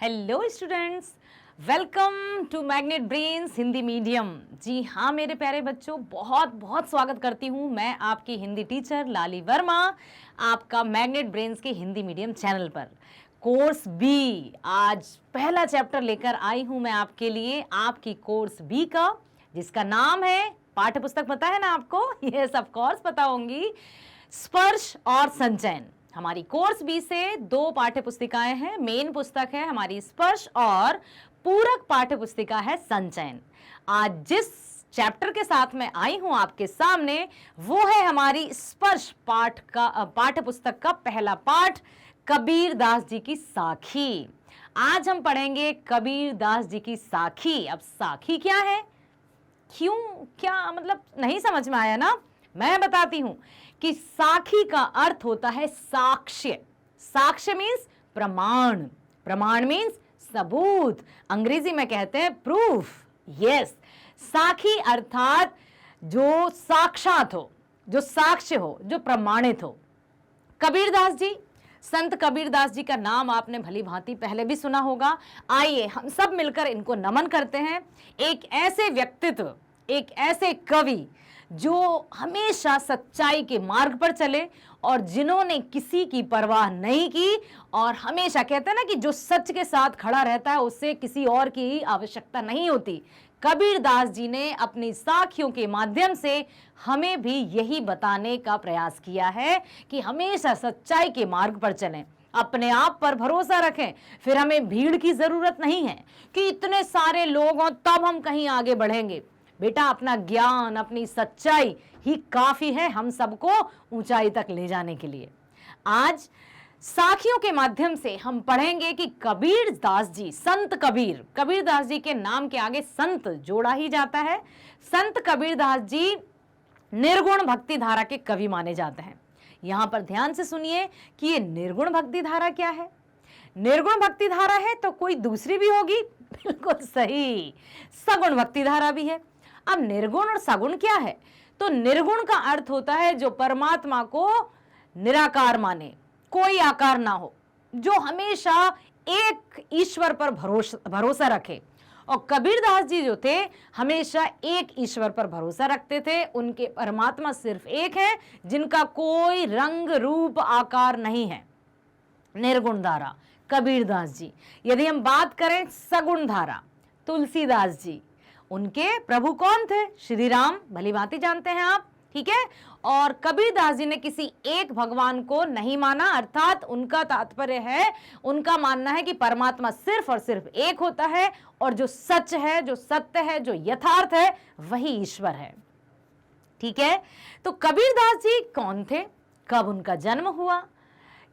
Hello students, welcome to Magnet Brains Hindi medium. जी हाँ मेरे प्यारे बच्चों, बहुत बहुत स्वागत करती हूँ मैं आपकी हिंदी टीचर लाली वर्मा, आपका मैग्नेट ब्रेन्स के हिंदी मीडियम चैनल पर। कोर्स बी, आज पहला चैप्टर लेकर आई हूँ मैं आपके लिए, आपकी कोर्स बी का, जिसका नाम है, पाठ्य पुस्तक पता है ना आपको? यस ऑफ कोर्स पता होंगी, स्पर्श और संचयन। हमारी कोर्स बी से दो पाठ्य पुस्तिकाएं हैं। मेन पुस्तक है हमारी स्पर्श और पूरक पाठ्य पुस्तिका है संचयन। आज जिस चैप्टर के साथ मैं आई हूं आपके सामने वो है हमारी स्पर्श पाठ का पाठ्य पुस्तक का पहला पाठ, कबीर दास जी की साखी। आज हम पढ़ेंगे कबीर दास जी की साखी। अब साखी क्या है, क्यों, क्या मतलब नहीं समझ में आया ना? मैं बताती हूं कि साखी का अर्थ होता है साक्ष्य। साक्ष्य मीन्स प्रमाण, प्रमाण मीन्स सबूत, अंग्रेजी में कहते हैं प्रूफ। यस, साखी अर्थात जो साक्षात हो, जो साक्ष्य हो, जो प्रमाणित हो। कबीरदास जी, संत कबीरदास जी का नाम आपने भली भांति पहले भी सुना होगा। आइए हम सब मिलकर इनको नमन करते हैं। एक ऐसे व्यक्तित्व, एक ऐसे कवि जो हमेशा सच्चाई के मार्ग पर चले और जिन्होंने किसी की परवाह नहीं की, और हमेशा कहते हैं ना कि जो सच के साथ खड़ा रहता है उससे किसी और की आवश्यकता नहीं होती। कबीरदास जी ने अपनी साखियों के माध्यम से हमें भी यही बताने का प्रयास किया है कि हमेशा सच्चाई के मार्ग पर चलें, अपने आप पर भरोसा रखें। फिर हमें भीड़ की जरूरत नहीं है कि इतने सारे लोग हों तब हम कहीं आगे बढ़ेंगे। बेटा, अपना ज्ञान, अपनी सच्चाई ही काफी है हम सबको ऊंचाई तक ले जाने के लिए। आज साखियों के माध्यम से हम पढ़ेंगे कि कबीर दास जी, संत कबीर, कबीर दास जी के नाम के आगे संत जोड़ा ही जाता है। संत कबीर दास जी निर्गुण भक्ति धारा के कवि माने जाते हैं। यहां पर ध्यान से सुनिए कि ये निर्गुण भक्ति धारा क्या है। निर्गुण भक्ति धारा है तो कोई दूसरी भी होगी, बिल्कुल सही, सगुण भक्ति धारा भी है। अब निर्गुण और सगुण क्या है? तो निर्गुण का अर्थ होता है जो परमात्मा को निराकार माने, कोई आकार ना हो, जो हमेशा एक ईश्वर पर भरोसा रखे। और कबीरदास जी जो थे हमेशा एक ईश्वर पर भरोसा रखते थे। उनके परमात्मा सिर्फ एक है, जिनका कोई रंग रूप आकार नहीं है। निर्गुण धारा कबीरदास जी। यदि हम बात करें सगुण धारा, तुलसीदास जी, उनके प्रभु कौन थे? श्री राम, भली भांति जानते हैं आप, ठीक है। और कबीरदास जी ने किसी एक भगवान को नहीं माना, अर्थात उनका तात्पर्य है, उनका मानना है कि परमात्मा सिर्फ और सिर्फ एक होता है और जो सच है, जो सत्य है, जो यथार्थ है, वही ईश्वर है, ठीक है। तो कबीरदास जी कौन थे, कब उनका जन्म हुआ,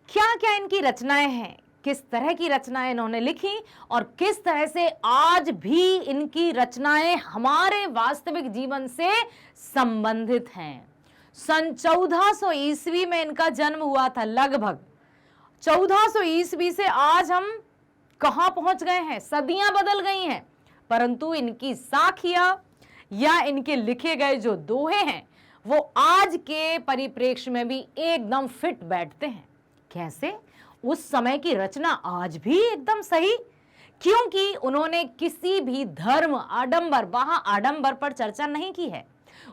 क्या क्या इनकी रचनाएं हैं, किस तरह की रचनाएं इन्होंने लिखी और किस तरह से आज भी इनकी रचनाएं हमारे वास्तविक जीवन से संबंधित हैं। सन 1400 ईस्वी में इनका जन्म हुआ था। लगभग 1400 ईस्वी से आज हम कहां पहुंच गए हैं, सदियां बदल गई हैं, परंतु इनकी साखियां या इनके लिखे गए जो दोहे हैं वो आज के परिप्रेक्ष्य में भी एकदम फिट बैठते हैं। कैसे? उस समय की रचना आज भी एकदम सही, क्योंकि उन्होंने किसी भी धर्म, आडंबर, वहां आडंबर पर चर्चा नहीं की है।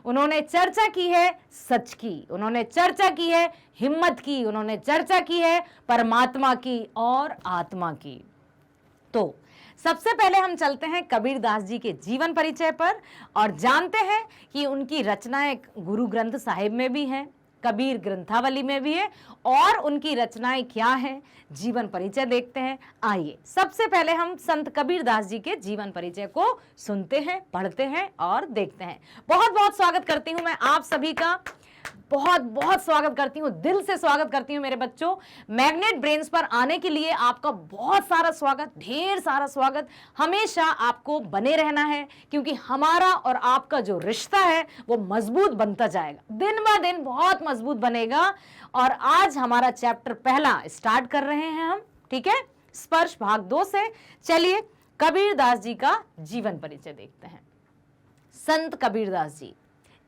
उन्होंने चर्चा की है सच की, उन्होंने चर्चा की है हिम्मत की, उन्होंने चर्चा की है परमात्मा की और आत्मा की। तो सबसे पहले हम चलते हैं कबीरदास जी के जीवन परिचय पर और जानते हैं कि उनकी रचनाएं गुरु ग्रंथ साहिब में भी हैं, कबीर ग्रंथावली में भी है, और उनकी रचनाएं क्या हैं, जीवन परिचय देखते हैं। आइए सबसे पहले हम संत कबीरदास जी के जीवन परिचय को सुनते हैं, पढ़ते हैं और देखते हैं। बहुत बहुत स्वागत करती हूं मैं आप सभी का, बहुत बहुत स्वागत करती हूं, दिल से स्वागत करती हूं मेरे बच्चों। मैग्नेट ब्रेन्स पर आने के लिए आपका बहुत सारा स्वागत, ढेर सारा स्वागत। हमेशा आपको बने रहना है, क्योंकि हमारा और आपका जो रिश्ता है वो मजबूत बनता जाएगा, दिन ब दिन बहुत मजबूत बनेगा। और आज हमारा चैप्टर पहला स्टार्ट कर रहे हैं हम, ठीक है, स्पर्श भाग 2 से। चलिए कबीरदास जी का जीवन परिचय देखते हैं। संत कबीरदास जी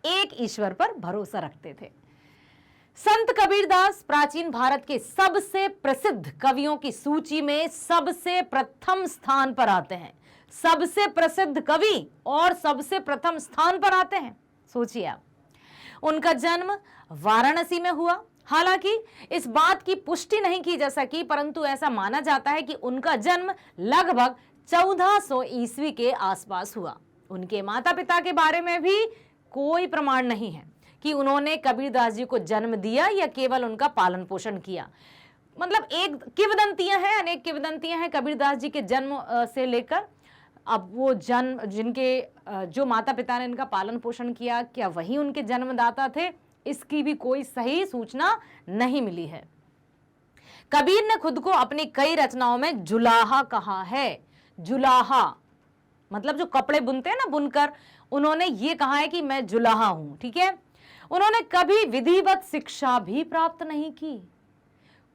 एक ईश्वर पर भरोसा रखते थे। संत कबीरदास प्राचीन भारत के सबसे प्रसिद्ध कवियों की सूची में सबसे प्रथम स्थान पर आते हैं। सबसे प्रसिद्ध कवि और सबसे प्रथम स्थान पर आते हैं, सोचिए आप। उनका जन्म वाराणसी में हुआ। हालांकि इस बात की पुष्टि नहीं की जा सकी, परंतु ऐसा माना जाता है कि उनका जन्म लगभग 1400 ईस्वी के आसपास हुआ। उनके माता पिता के बारे में भी कोई प्रमाण नहीं है कि उन्होंने कबीरदास जी को जन्म दिया या केवल उनका पालन पोषण किया। मतलब एक किंवदंतियां हैं, अनेक किंवदंतियां हैं कबीरदास जी के जन्म से लेकर। अब वो जन्म जिनके जो माता पिता ने इनका पालन पोषण किया, क्या वही उनके जन्मदाता थे, इसकी भी कोई सही सूचना नहीं मिली है। कबीर ने खुद को अपनी कई रचनाओं में जुलाहा कहा है। जुलाहा मतलब जो कपड़े बुनते हैं ना, बुनकर, उन्होंने ये कहा है कि मैं जुलाहा हूं। ठीक है। उन्होंने कभी विधिवत शिक्षा भी प्राप्त नहीं की।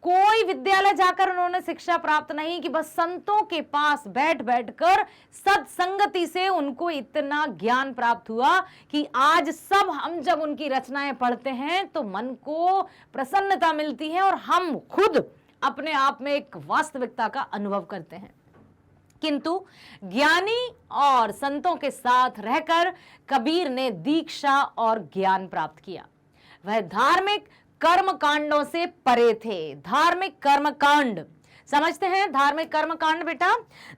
कोई विद्यालय जाकर उन्होंने शिक्षा प्राप्त नहीं की, बस संतों के पास बैठ बैठकर सत्संगति से उनको इतना ज्ञान प्राप्त हुआ कि आज सब हम जब उनकी रचनाएं पढ़ते हैं तो मन को प्रसन्नता मिलती है और हम खुद अपने आप में एक वास्तविकता का अनुभव करते हैं। किंतु ज्ञानी और संतों के साथ रहकर कबीर ने दीक्षा और ज्ञान प्राप्त किया। वह धार्मिक कर्म कांडों से परे थे। धार्मिक कर्म कांड समझते हैं? धार्मिक कर्म कांड बेटा,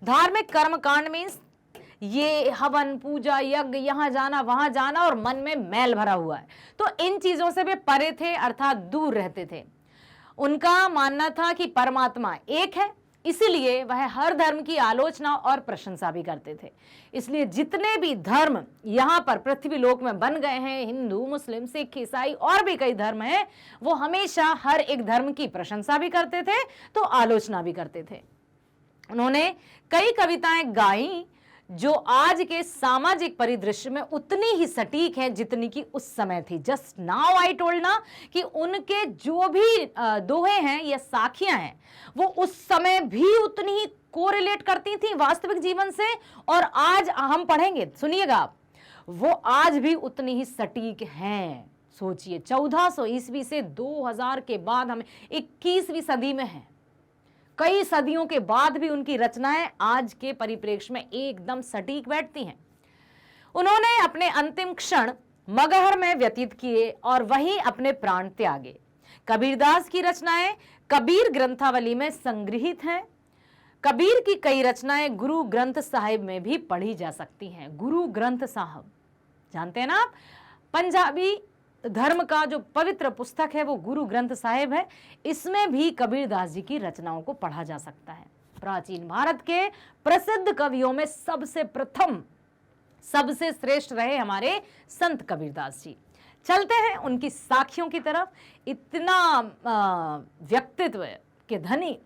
धार्मिक कर्म कांड मीन्स ये हवन पूजा यज्ञ, यहां जाना वहां जाना और मन में मैल भरा हुआ है, तो इन चीजों से वे परे थे, अर्थात दूर रहते थे। उनका मानना था कि परमात्मा एक है, इसीलिए वह हर धर्म की आलोचना और प्रशंसा भी करते थे। इसलिए जितने भी धर्म यहाँ पर पृथ्वी लोक में बन गए हैं, हिंदू, मुस्लिम, सिख, ईसाई और भी कई धर्म हैं, वो हमेशा हर एक धर्म की प्रशंसा भी करते थे तो आलोचना भी करते थे। उन्होंने कई कविताएं गाई जो आज के सामाजिक परिदृश्य में उतनी ही सटीक है जितनी कि उस समय थी। जस्ट नाउ आई टोल्ड ना कि उनके जो भी दोहे हैं या साखियां हैं वो उस समय भी उतनी ही कोरिलेट करती थी वास्तविक जीवन से, और आज हम पढ़ेंगे, सुनिएगा आप, वो आज भी उतनी ही सटीक हैं। सोचिए 1400 ईस्वी से 2000 के बाद हम 21वीं सदी में हैं। कई सदियों के बाद भी उनकी रचनाएं आज के परिप्रेक्ष्य में एकदम सटीक बैठती हैं। उन्होंने अपने अंतिम क्षण मगहर में व्यतीत किए और वहीं अपने प्राण त्यागे। कबीरदास की रचनाएं कबीर ग्रंथावली में संग्रहित हैं। कबीर की कई रचनाएं गुरु ग्रंथ साहिब में भी पढ़ी जा सकती हैं। गुरु ग्रंथ साहिब जानते हैं ना आप, पंजाबी धर्म का जो पवित्र पुस्तक है वो गुरु ग्रंथ साहिब है। इसमें भी कबीरदास जी की रचनाओं को पढ़ा जा सकता है। प्राचीन भारत के प्रसिद्ध कवियों में सबसे प्रथम, सबसे श्रेष्ठ रहे हमारे संत कबीरदास जी। चलते हैं उनकी साखियों की तरफ। इतना व्यक्तित्व के धनी,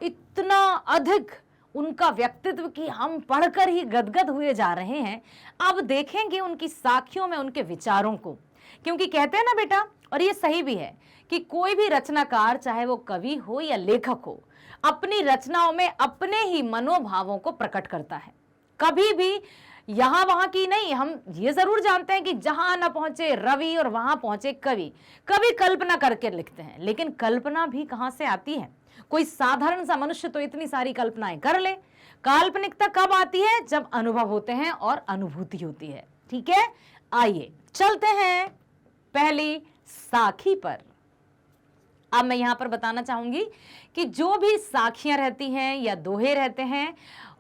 इतना अधिक उनका व्यक्तित्व कि हम पढ़कर ही गदगद हुए जा रहे हैं। अब देखेंगे उनकी साखियों में उनके विचारों को, क्योंकि कहते हैं ना बेटा, और ये सही भी है, कि कोई भी रचनाकार, चाहे वो कवि हो या लेखक हो, अपनी रचनाओं में अपने ही मनोभावों को प्रकट करता है। कभी भी यहां वहां की नहीं। हम ये जरूर जानते हैं कि जहां न पहुंचे रवि और वहां पहुंचे कवि। कवि कल्पना करके लिखते हैं, लेकिन कल्पना भी कहां से आती है? कोई साधारण सा मनुष्य तो इतनी सारी कल्पनाएं कर ले। काल्पनिकता कब आती है? जब अनुभव होते हैं और अनुभूति होती है। ठीक है, आइए चलते हैं पहली साखी पर। अब मैं यहां पर बताना चाहूंगी कि जो भी साखियां रहती हैं या दोहे रहते हैं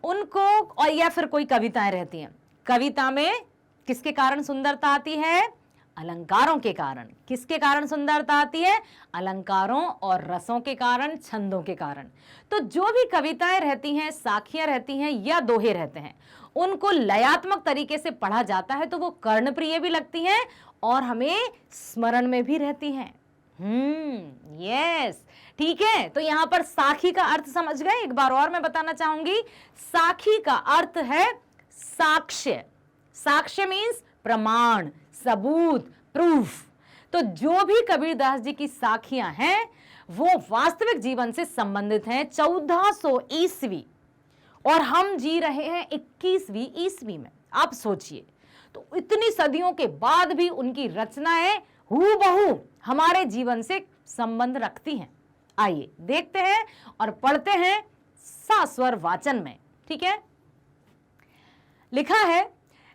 उनको, और या फिर कोई कविताएं रहती हैं, कविता में किसके कारण सुंदरता आती है? अलंकारों के कारण। किसके कारण सुंदरता आती है? अलंकारों और रसों के कारण, छंदों के कारण। तो जो भी कविताएं रहती हैं, साखियां रहती हैं या दोहे रहते हैं, उनको लयात्मक तरीके से पढ़ा जाता है तो वो कर्णप्रिय भी लगती हैं और हमें स्मरण में भी रहती हैं। यस, ठीक है। तो यहां पर साखी का अर्थ समझ गए? एक बार और मैं बताना चाहूंगी, साखी का अर्थ है साक्ष्य। साक्ष्य मीन्स प्रमाण, सबूत, प्रूफ। तो जो भी कबीरदास जी की साखियां हैं वो वास्तविक जीवन से संबंधित हैं। 1400 ईस्वी और हम जी रहे हैं 21वीं ईस्वी में। आप सोचिए, तो इतनी सदियों के बाद भी उनकी रचनाएं हूबहू हमारे जीवन से संबंध रखती हैं। आइए देखते हैं और पढ़ते हैं सास्वर वाचन में। ठीक है, लिखा है,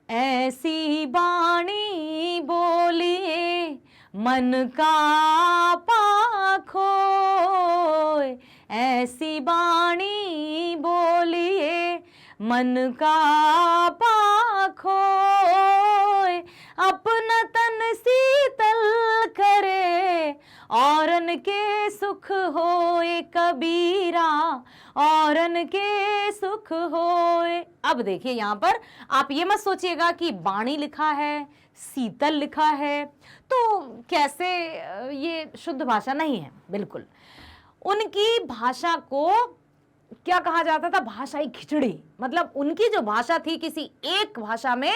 ऐसी बाणी बोलिए मन का पाखो, ऐसी बाणी बोलिए मन का पाखो, अपना तन शीतल करे औरन के सुख होए कबीरा, औरन के सुख होए। अब देखिए यहां पर आप ये मत सोचिएगा कि बाणी लिखा है, शीतल लिखा है, तो कैसे ये शुद्ध भाषा नहीं है। बिल्कुल, उनकी भाषा को क्या कहा जाता था, भाषाई खिचड़ी। मतलब उनकी जो भाषा थी किसी एक भाषा में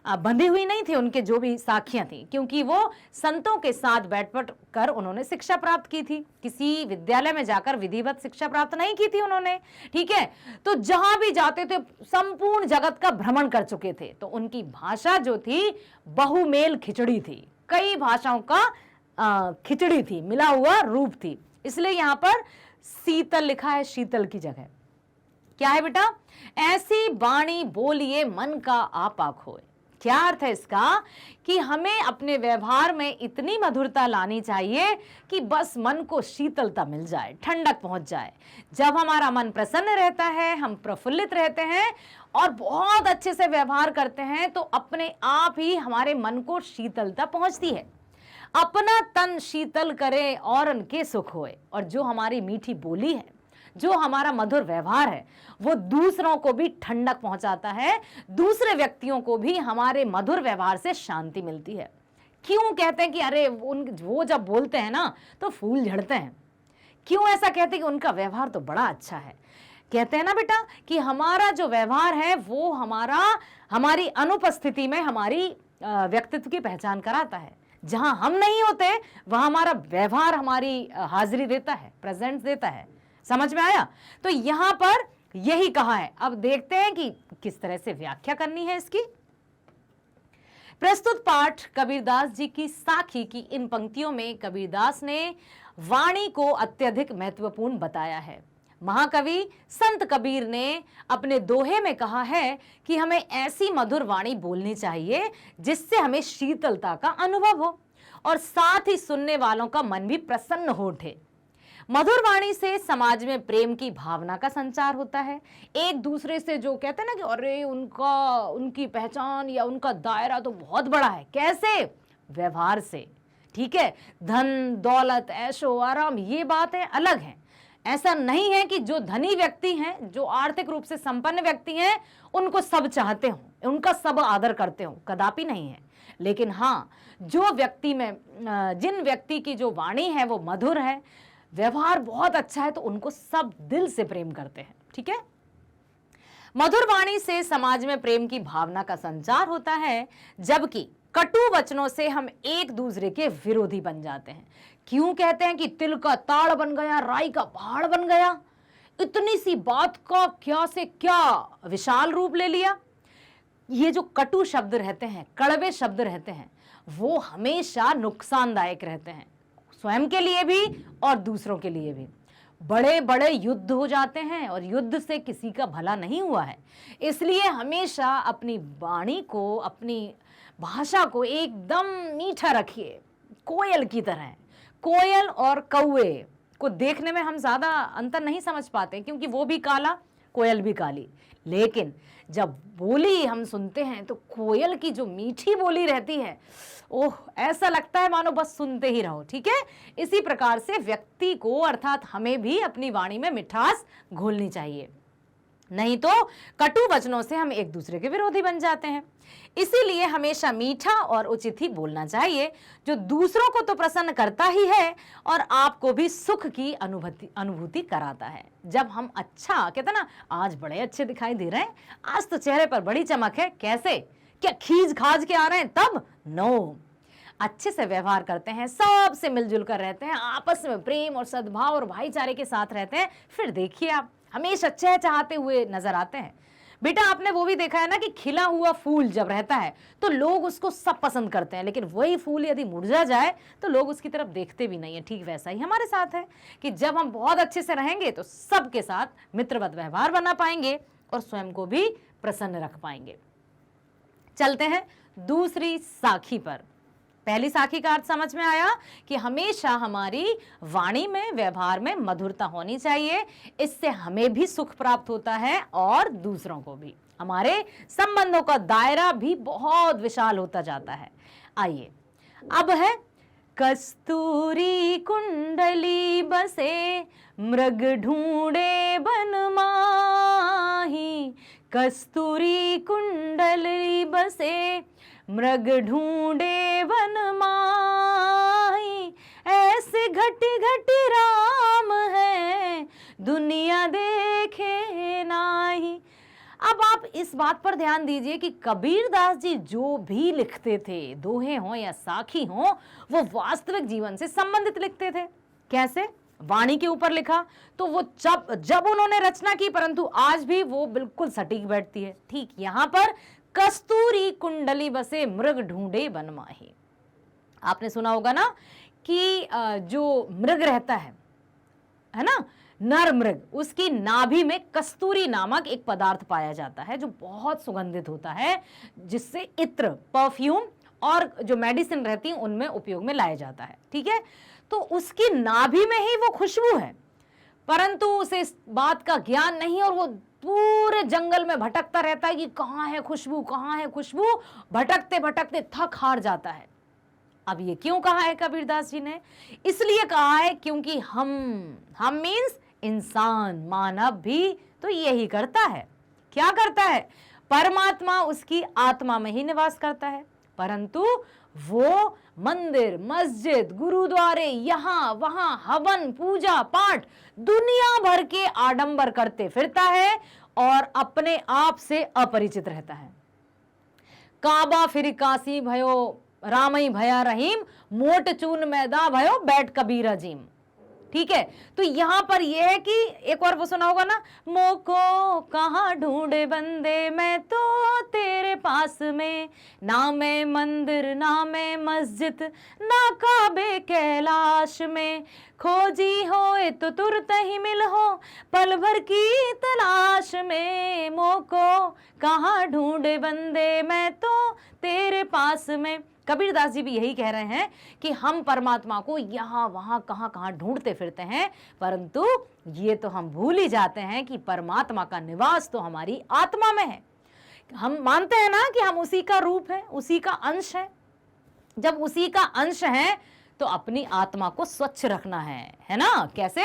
बंधी हुई नहीं थी, उनके जो भी साखियां थी, क्योंकि वो संतों के साथ बैठ कर उन्होंने शिक्षा प्राप्त की थी। किसी विद्यालय में जाकर विधिवत शिक्षा प्राप्त नहीं की थी उन्होंने। ठीक है, तो जहां भी जाते थे संपूर्ण जगत का भ्रमण कर चुके थे, तो उनकी भाषा जो थी बहुमेल खिचड़ी थी, कई भाषाओं का खिचड़ी थी, मिला हुआ रूप थी। इसलिए यहां पर शीतल लिखा है, शीतल की जगह क्या है बेटा, ऐसी बाणी बोलिए मन का आपा खोए। क्या अर्थ है इसका, कि हमें अपने व्यवहार में इतनी मधुरता लानी चाहिए कि बस मन को शीतलता मिल जाए, ठंडक पहुंच जाए। जब हमारा मन प्रसन्न रहता है, हम प्रफुल्लित रहते हैं और बहुत अच्छे से व्यवहार करते हैं, तो अपने आप ही हमारे मन को शीतलता पहुंचती है। अपना तन शीतल करे औरन के सुख होए। और जो हमारी मीठी बोली है, जो हमारा मधुर व्यवहार है, वो दूसरों को भी ठंडक पहुंचाता है, दूसरे व्यक्तियों को भी हमारे मधुर व्यवहार से शांति मिलती है। क्यों कहते हैं कि अरे वो जब बोलते हैं ना तो फूल झड़ते हैं, क्यों ऐसा कहते हैं कि उनका व्यवहार तो बड़ा अच्छा है। कहते हैं ना बेटा कि हमारा जो व्यवहार है वो हमारी अनुपस्थिति में हमारी व्यक्तित्व की पहचान कराता है। जहां हम नहीं होते वहां हमारा व्यवहार हमारी हाजिरी देता है, प्रेजेंस देता है। समझ में आया? तो यहां पर यही कहा है। अब देखते हैं कि किस तरह से व्याख्या करनी है इसकी। प्रस्तुत पाठ कबीरदास जी की साखी की इन पंक्तियों में कबीरदास ने वाणी को अत्यधिक महत्वपूर्ण बताया है। महाकवि संत कबीर ने अपने दोहे में कहा है कि हमें ऐसी मधुर वाणी बोलनी चाहिए जिससे हमें शीतलता का अनुभव हो और साथ ही सुनने वालों का मन भी प्रसन्न हो उठे। मधुर वाणी से समाज में प्रेम की भावना का संचार होता है। एक दूसरे से जो कहते हैं ना कि अरे उनकी पहचान या उनका दायरा तो बहुत बड़ा है, कैसे? व्यवहार से। ठीक है, धन दौलत ऐशो आराम ये बातें अलग हैं। ऐसा नहीं है कि जो धनी व्यक्ति हैं, जो आर्थिक रूप से संपन्न व्यक्ति हैं, उनको सब चाहते हो, उनका सब आदर करते हो, कदापि नहीं है। लेकिन हाँ, जो व्यक्ति में जिन व्यक्ति की जो वाणी है वो मधुर है, व्यवहार बहुत अच्छा है, तो उनको सब दिल से प्रेम करते हैं। ठीक है, मधुर वाणी से समाज में प्रेम की भावना का संचार होता है, जबकि कटु वचनों से हम एक दूसरे के विरोधी बन जाते हैं। क्यों कहते हैं कि तिल का ताड़ बन गया, राई का पहाड़ बन गया? इतनी सी बात का क्या से क्या विशाल रूप ले लिया। ये जो कटु शब्द रहते हैं, कड़वे शब्द रहते हैं, वो हमेशा नुकसानदायक रहते हैं, स्वयं के लिए भी और दूसरों के लिए भी। बड़े बड़े युद्ध हो जाते हैं और युद्ध से किसी का भला नहीं हुआ है। इसलिए हमेशा अपनी वाणी को, अपनी भाषा को एकदम मीठा रखिए, कोयल की तरह। कोयल और कौवे को देखने में हम ज्यादा अंतर नहीं समझ पाते, क्योंकि वो भी काला, कोयल भी काली। लेकिन जब बोली हम सुनते हैं तो कोयल की जो मीठी बोली रहती है, ओह, ऐसा लगता है मानो बस सुनते ही रहो। ठीक है, इसी प्रकार से व्यक्ति को, अर्थात हमें भी अपनी वाणी में मिठास घोलनी चाहिए, नहीं तो कटु वचनों से हम एक दूसरे के विरोधी बन जाते हैं। इसीलिए हमेशा मीठा और उचित ही बोलना चाहिए, जो दूसरों को तो प्रसन्न करता ही है और आपको भी सुख की अनुभूति कराता है। जब हम अच्छा कहते ना, आज बड़े अच्छे दिखाई दे रहे हैं, आज तो चेहरे पर बड़ी चमक है, कैसे, क्या खींच खाज के आ रहे हैं? तब नो, अच्छे से व्यवहार करते हैं, सबसे मिलजुल कर रहते हैं, आपस में प्रेम और सद्भाव और भाईचारे के साथ रहते हैं, फिर देखिए आप हमेशा चहचहाते हुए नजर आते हैं। बेटा आपने वो भी देखा है ना कि खिला हुआ फूल जब रहता है तो लोग उसको सब पसंद करते हैं, लेकिन वही फूल यदि मुरझा जाए तो लोग उसकी तरफ देखते भी नहीं है। ठीक वैसा ही हमारे साथ है कि जब हम बहुत अच्छे से रहेंगे तो सबके साथ मित्रवत व्यवहार बना पाएंगे और स्वयं को भी प्रसन्न रख पाएंगे। चलते हैं दूसरी साखी पर। पहली साखी का अर्थ समझ में आया कि हमेशा हमारी वाणी में, व्यवहार में मधुरता होनी चाहिए। इससे हमें भी सुख प्राप्त होता है और दूसरों को भी। हमारे संबंधों का दायरा भी बहुत विशाल होता जाता है। आइए अब है कस्तूरी कुंडली बसे मृग ढूंढे बन माही, कस्तूरी कुंडली बसे मृग ढूंढे वन माही, ऐसे घटी घटी राम है दुनिया देखे नाही। अब आप इस बात पर ध्यान दीजिए कि कबीरदास जी जो भी लिखते थे, दोहे हों या साखी हों, वो वास्तविक जीवन से संबंधित लिखते थे। कैसे? वाणी के ऊपर लिखा तो वो जब उन्होंने रचना की, परंतु आज भी वो बिल्कुल सटीक बैठती है। ठीक यहां पर कस्तूरी कुंडली बसे मृग ढूंढे बन माही। आपने सुना होगा ना कि जो मृग रहता है ना, नर मृग, उसकी नाभि में कस्तूरी नामक एक पदार्थ पाया जाता है जो बहुत सुगंधित होता है, जिससे इत्र, परफ्यूम और जो मेडिसिन रहती है उनमें उपयोग में लाया जाता है। ठीक है, तो उसकी नाभि में ही वो खुशबू है, परंतु उसे इस बात का ज्ञान नहीं और वो पूरे जंगल में भटकता रहता है कि कहां है खुशबू, कहां है खुशबू। भटकते भटकते थक हार जाता है। अब ये क्यों कहा है कबीरदास जी ने? इसलिए कहा है क्योंकि हम मीन्स इंसान, मानव भी तो यही करता है। क्या करता है? परमात्मा उसकी आत्मा में ही निवास करता है, परंतु वो मंदिर, मस्जिद, गुरुद्वारे, यहां वहां हवन, पूजा पाठ, दुनिया भर के आडंबर करते फिरता है और अपने आप से अपरिचित रहता है। काबा फिर काशी भयो रामई भया रहीम, मोट चून मैदा भयो बैठ कबीर अजीम। ठीक है, तो यहां पर यह है कि एक और वो सुना होगा ना, मोको कहाँ ढूंढे बंदे मैं तो तेरे पास में, ना मैं मंदिर ना मैं मस्जिद ना काबे कैलाश में, खोजी हो तो तुरत ही मिल हो पल भर की तलाश में, मोको कहाँ ढूंढे बंदे मैं तो तेरे पास में। कबीरदास जी भी यही कह रहे हैं कि हम परमात्मा को यहाँ वहाँ कहाँ कहाँ ढूंढते फिरते हैं, परंतु ये तो हम भूल ही जाते हैं कि परमात्मा का निवास तो हमारी आत्मा में है। हम मानते हैं ना कि हम उसी का रूप है, उसी का अंश है। जब उसी का अंश है तो अपनी आत्मा को स्वच्छ रखना है ना? कैसे?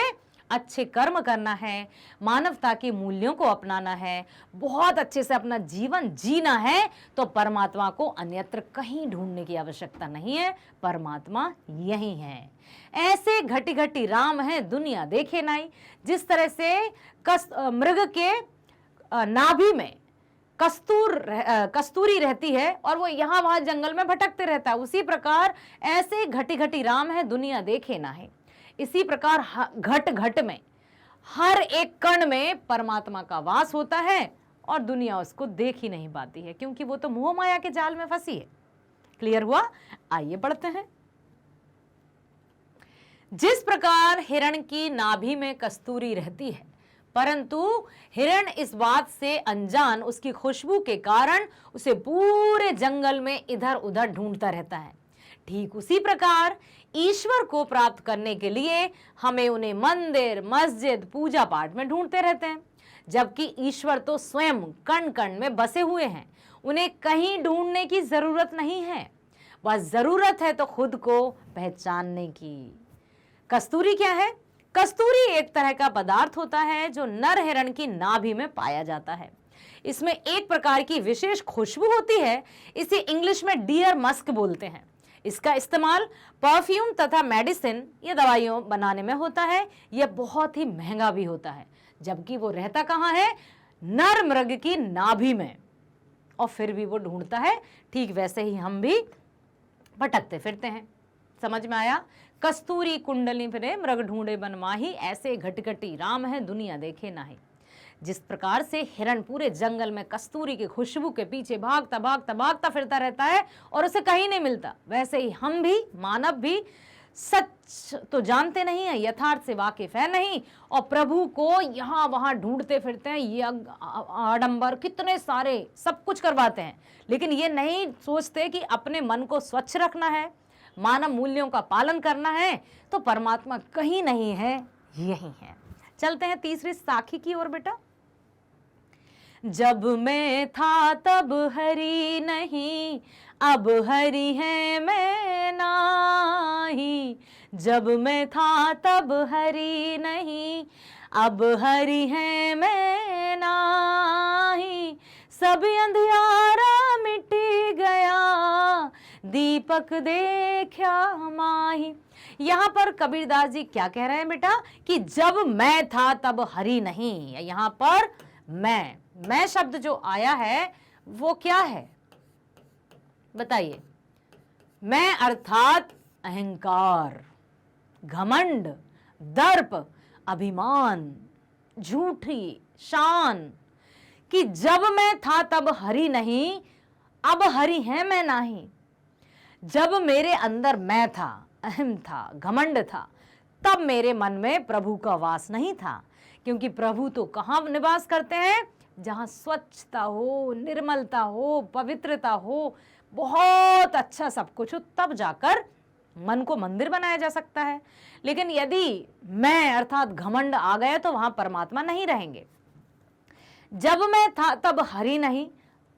अच्छे कर्म करना है, मानवता के मूल्यों को अपनाना है, बहुत अच्छे से अपना जीवन जीना है, तो परमात्मा को अन्यत्र कहीं ढूंढने की आवश्यकता नहीं है। परमात्मा यही है। ऐसे घटी घटी राम है दुनिया देखे नाई। जिस तरह से मृग के नाभि में कस्तूरी रहती है और वो यहाँ वहां जंगल में भटकते रहता है, उसी प्रकार ऐसे घटी घटी राम है दुनिया देखे ना है। इसी प्रकार घट घट में, हर एक कण में परमात्मा का वास होता है और दुनिया उसको देख ही नहीं पाती है, क्योंकि वो तो मोह माया के जाल में फंसी है। क्लियर हुआ? आइए पढ़ते हैं। जिस प्रकार हिरण की नाभि में कस्तूरी रहती है, परंतु हिरण इस बात से अनजान उसकी खुशबू के कारण उसे पूरे जंगल में इधर उधर ढूंढता रहता है, ठीक उसी प्रकार ईश्वर को प्राप्त करने के लिए हमें उन्हें मंदिर, मस्जिद, पूजा पाठ में ढूंढते रहते हैं, जबकि ईश्वर तो स्वयं कण कण में बसे हुए हैं। उन्हें कहीं ढूंढने की जरूरत नहीं है, बस जरूरत है तो खुद को पहचानने की। कस्तूरी क्या है? कस्तूरी एक तरह का पदार्थ होता है जो नर हिरण की नाभि में पाया जाता है। इसमें एक प्रकार की विशेष खुशबू होती है, इसे इंग्लिश में डियर मस्क बोलते हैं। इसका इस्तेमाल परफ्यूम तथा मेडिसिन या दवाइयों बनाने में होता है। यह बहुत ही महंगा भी होता है, जबकि वो रहता कहाँ है? नर मृग की नाभि में, और फिर भी वो ढूंढता है। ठीक वैसे ही हम भी भटकते फिरते हैं। समझ में आया? कस्तूरी कुंडली फिरे मृग ढूंढे बन माही, ऐसे घटघटी राम है दुनिया देखे नाही। जिस प्रकार से हिरण पूरे जंगल में कस्तूरी की खुशबू के पीछे भागता भागता भागता फिरता रहता है और उसे कहीं नहीं मिलता, वैसे ही हम भी, मानव भी सच तो जानते नहीं है, यथार्थ से वाकिफ है नहीं, और प्रभु को यहाँ वहाँ ढूंढते फिरते हैं। ये आडंबर कितने सारे सब कुछ करवाते हैं, लेकिन ये नहीं सोचते कि अपने मन को स्वच्छ रखना है, मानव मूल्यों का पालन करना है, तो परमात्मा कहीं नहीं है, यही है। चलते हैं तीसरी साखी की ओर बेटा। जब मैं था तब हरि नहीं, अब हरि है मैं नाही। जब मैं था तब हरि नहीं, अब हरि है मैं नाही। सब अंधियारा मिट गया, दीपक देखा माही। यहाँ पर कबीरदास जी क्या कह रहे हैं बेटा कि जब मैं था तब हरि नहीं। यहाँ पर मैं शब्द जो आया है वो क्या है बताइए? मैं अर्थात अहंकार, घमंड, दर्प, अभिमान, झूठी शान, कि जब मैं था तब हरि नहीं, अब हरि है मैं नहीं। जब मेरे अंदर मैं था, अहम था, घमंड था, तब मेरे मन में प्रभु का वास नहीं था, क्योंकि प्रभु तो कहाँ निवास करते हैं? जहाँ स्वच्छता हो, निर्मलता हो, पवित्रता हो, बहुत अच्छा सब कुछ हो, तब जाकर मन को मंदिर बनाया जा सकता है। लेकिन यदि मैं अर्थात घमंड आ गया तो वहां परमात्मा नहीं रहेंगे। जब मैं था तब हरि नहीं,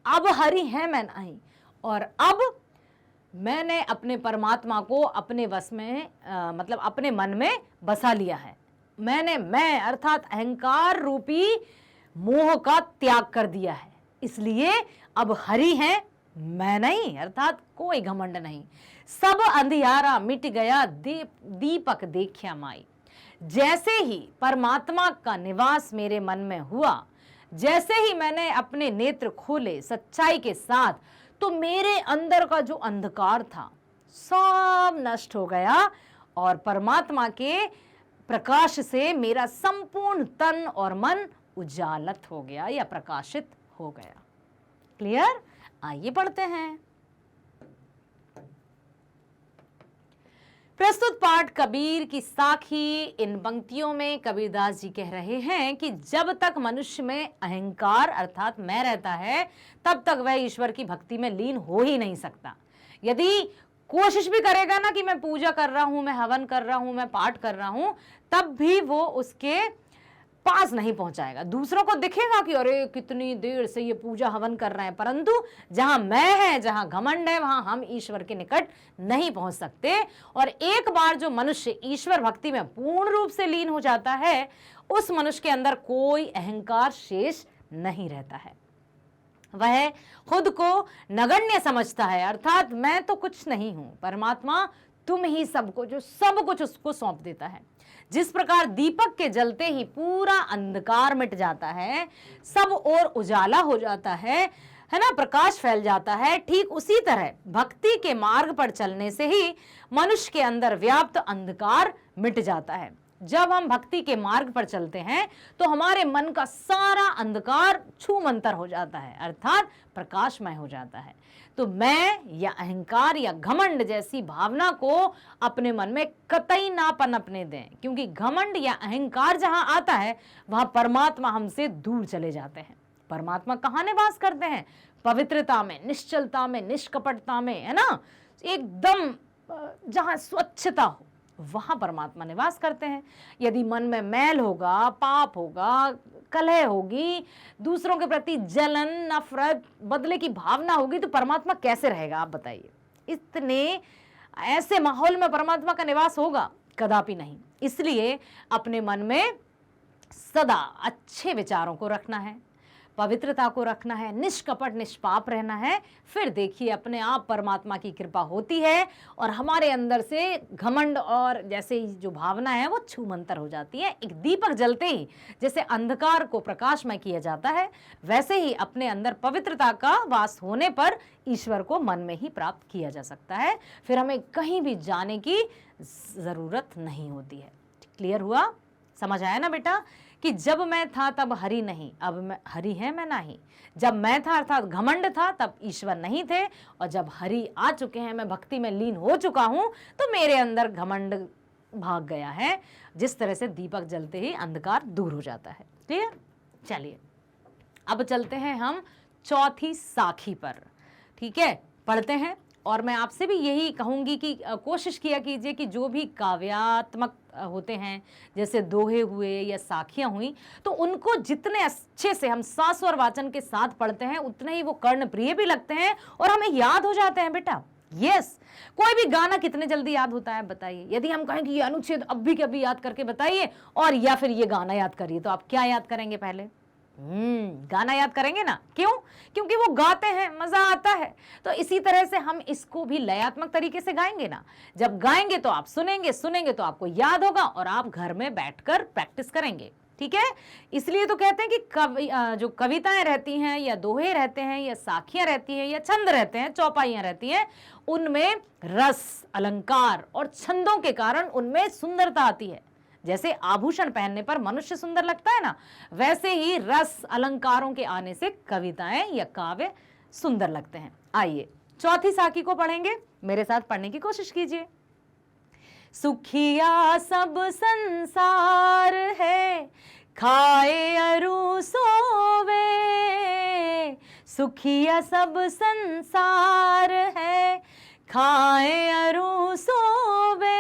अब हरि है मैं नहीं, और अब मैंने अपने परमात्मा को अपने वश में मतलब अपने मन में बसा लिया है। मैं अर्थात अहंकार रूपी मोह का त्याग कर दिया है, इसलिए अब हरि है मैं नहीं, अर्थात कोई घमंड नहीं। सब अंधियारा मिट गया, दीपक देखा माई। जैसे ही परमात्मा का निवास मेरे मन में हुआ, जैसे ही मैंने अपने नेत्र खोले सच्चाई के साथ, तो मेरे अंदर का जो अंधकार था सब नष्ट हो गया और परमात्मा के प्रकाश से मेरा संपूर्ण तन और मन उजालत हो गया या प्रकाशित हो गया। क्लियर? आइए पढ़ते हैं। प्रस्तुत पाठ कबीर की साखी। इन पंक्तियों में कबीरदास जी कह रहे हैं कि जब तक मनुष्य में अहंकार अर्थात मैं रहता है, तब तक वह ईश्वर की भक्ति में लीन हो ही नहीं सकता। यदि कोशिश भी करेगा ना कि मैं पूजा कर रहा हूं, मैं हवन कर रहा हूं, मैं पाठ कर रहा हूं, तब भी वो उसके पास नहीं पहुंचाएगा। दूसरों को दिखेगा कि अरे कितनी देर से ये पूजा हवन कर रहे हैं, परंतु जहां मैं है, जहां घमंड है, वहां हम ईश्वर के निकट नहीं पहुंच सकते। और एक बार जो मनुष्य ईश्वर भक्ति में पूर्ण रूप से लीन हो जाता है, उस मनुष्य के अंदर कोई अहंकार शेष नहीं रहता है। वह खुद को नगण्य समझता है, अर्थात मैं तो कुछ नहीं हूं, परमात्मा तुम ही सबको, जो सब कुछ उसको सौंप देता है। जिस प्रकार दीपक के जलते ही पूरा अंधकार मिट जाता है, सब और उजाला हो जाता है ना, प्रकाश फैल जाता है, ठीक उसी तरह भक्ति के मार्ग पर चलने से ही मनुष्य के अंदर व्याप्त अंधकार मिट जाता है। जब हम भक्ति के मार्ग पर चलते हैं तो हमारे मन का सारा अंधकार छूमंतर हो जाता है, अर्थात प्रकाशमय हो जाता है। तो मैं या अहंकार या घमंड जैसी भावना को अपने मन में कतई ना पनपने दें, क्योंकि घमंड या अहंकार जहां आता है वहां परमात्मा हमसे दूर चले जाते हैं। परमात्मा कहाँ निवास करते हैं? पवित्रता में, निश्चलता में, निष्कपटता में, है ना, एकदम जहां स्वच्छता हो वहां परमात्मा निवास करते हैं। यदि मन में मैल होगा, पाप होगा, कलह होगी, दूसरों के प्रति जलन, नफरत, बदले की भावना होगी, तो परमात्मा कैसे रहेगा आप बताइए? इतने ऐसे माहौल में परमात्मा का निवास होगा? कदापि नहीं। इसलिए अपने मन में सदा अच्छे विचारों को रखना है, पवित्रता को रखना है, निष्कपट निष्पाप रहना है। फिर देखिए अपने आप परमात्मा की कृपा होती है और हमारे अंदर से घमंड और जैसे जो भावना है वो छूमंतर हो जाती है। एक दीपक जलते ही जैसे अंधकार को प्रकाशमय किया जाता है, वैसे ही अपने अंदर पवित्रता का वास होने पर ईश्वर को मन में ही प्राप्त किया जा सकता है। फिर हमें कहीं भी जाने की जरूरत नहीं होती है। क्लियर हुआ? समझ आया ना बेटा कि जब मैं था तब हरि नहीं, अब मैं हरि है मैं नहीं। जब मैं था अर्थात घमंड था तब ईश्वर नहीं थे, और जब हरि आ चुके हैं, मैं भक्ति में लीन हो चुका हूं, तो मेरे अंदर घमंड भाग गया है। जिस तरह से दीपक जलते ही अंधकार दूर हो जाता है। ठीक है, चलिए अब चलते हैं हम चौथी साखी पर। ठीक है, पढ़ते हैं। और मैं आपसे भी यही कहूंगी कि कोशिश किया कीजिए कि जो भी काव्यात्मक होते हैं, जैसे दोहे हुए या साखियां हुई, तो उनको जितने अच्छे से हम सास्वर वाचन के साथ पढ़ते हैं, उतने ही वो कर्ण प्रिय भी लगते हैं और हमें याद हो जाते हैं बेटा। यस, कोई भी गाना कितने जल्दी याद होता है बताइए? यदि हम कहें कि ये अनुच्छेद अभी के अभी याद करके बताइए, और या फिर ये गाना याद करिए, तो आप क्या याद करेंगे? पहले गाना याद करेंगे ना। क्यों? क्योंकि वो गाते हैं, मजा आता है। तो इसी तरह से हम इसको भी लयात्मक तरीके से गाएंगे ना। जब गाएंगे तो आप सुनेंगे, सुनेंगे तो आपको याद होगा, और आप घर में बैठकर प्रैक्टिस करेंगे। ठीक है, इसलिए तो कहते हैं कि जो कविताएं रहती हैं, या दोहे रहते हैं, या साखियां रहती हैं, या छंद रहते हैं, चौपाइयां रहती हैं, उनमें रस, अलंकार और छंदों के कारण उनमें सुंदरता आती है। जैसे आभूषण पहनने पर मनुष्य सुंदर लगता है ना, वैसे ही रस अलंकारों के आने से कविताएं या काव्य सुंदर लगते हैं। आइए चौथी साखी को पढ़ेंगे, मेरे साथ पढ़ने की कोशिश कीजिए। सुखिया सब संसार है, खाए अरु सोवे। सुखिया सब संसार है, खाए अरु सोवे।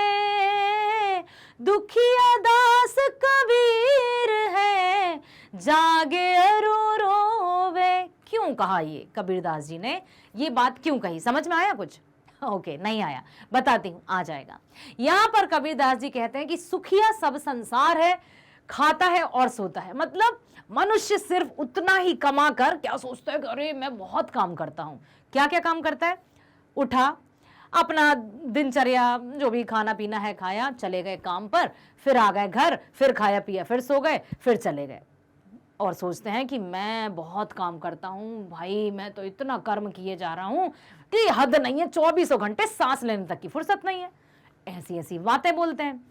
दुखिया दास कबीर है, जागे अरु रोवे। क्यों कहा ये कबीरदास जी ने? ये बात क्यों कही? समझ में आया कुछ? ओके, नहीं आया, बताती हूं, आ जाएगा। यहां पर कबीरदास जी कहते हैं कि सुखिया सब संसार है, खाता है और सोता है। मतलब मनुष्य सिर्फ उतना ही कमा कर क्या सोचता है कि अरे मैं बहुत काम करता हूं। क्या क्या काम करता है? उठा, अपना दिनचर्या जो भी खाना पीना है खाया, चले गए काम पर, फिर आ गए घर, फिर खाया पिया, फिर सो गए, फिर चले गए, और सोचते हैं कि मैं बहुत काम करता हूं भाई, मैं तो इतना कर्म किए जा रहा हूं कि हद नहीं है, 24 घंटे सांस लेने तक की फुर्सत नहीं है। ऐसी ऐसी बातें बोलते हैं।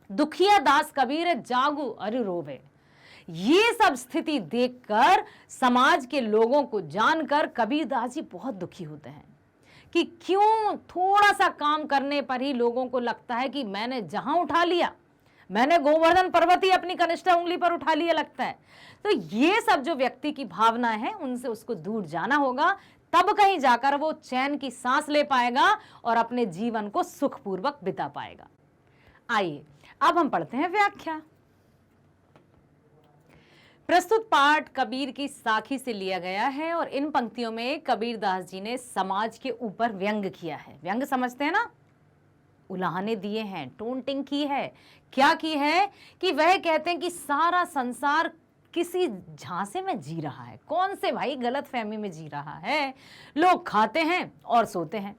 दुखिया दास कबीर जागू अरु रोवे। ये सब स्थिति देखकर, समाज के लोगों को जानकर कबीरदास जी बहुत दुखी होते हैं कि क्यों थोड़ा सा काम करने पर ही लोगों को लगता है कि मैंने जहां उठा लिया, मैंने गोवर्धन पर्वत ही अपनी कनिष्ठ उंगली पर उठा लिया लगता है। तो ये सब जो व्यक्ति की भावना है, उनसे उसको दूर जाना होगा, तब कहीं जाकर वो चैन की सांस ले पाएगा और अपने जीवन को सुखपूर्वक बिता पाएगा। आइए अब हम पढ़ते हैं व्याख्या। प्रस्तुत पाठ कबीर की साखी से लिया गया है, और इन पंक्तियों में कबीरदास जी ने समाज के ऊपर व्यंग किया है। व्यंग समझते हैं ना? उलाहने दिए हैं, टोंटिंग की है। क्या की है? कि वह कहते हैं कि सारा संसार किसी झांसे में जी रहा है। कौन से भाई गलत फहमी में जी रहा है? लोग खाते हैं और सोते हैं,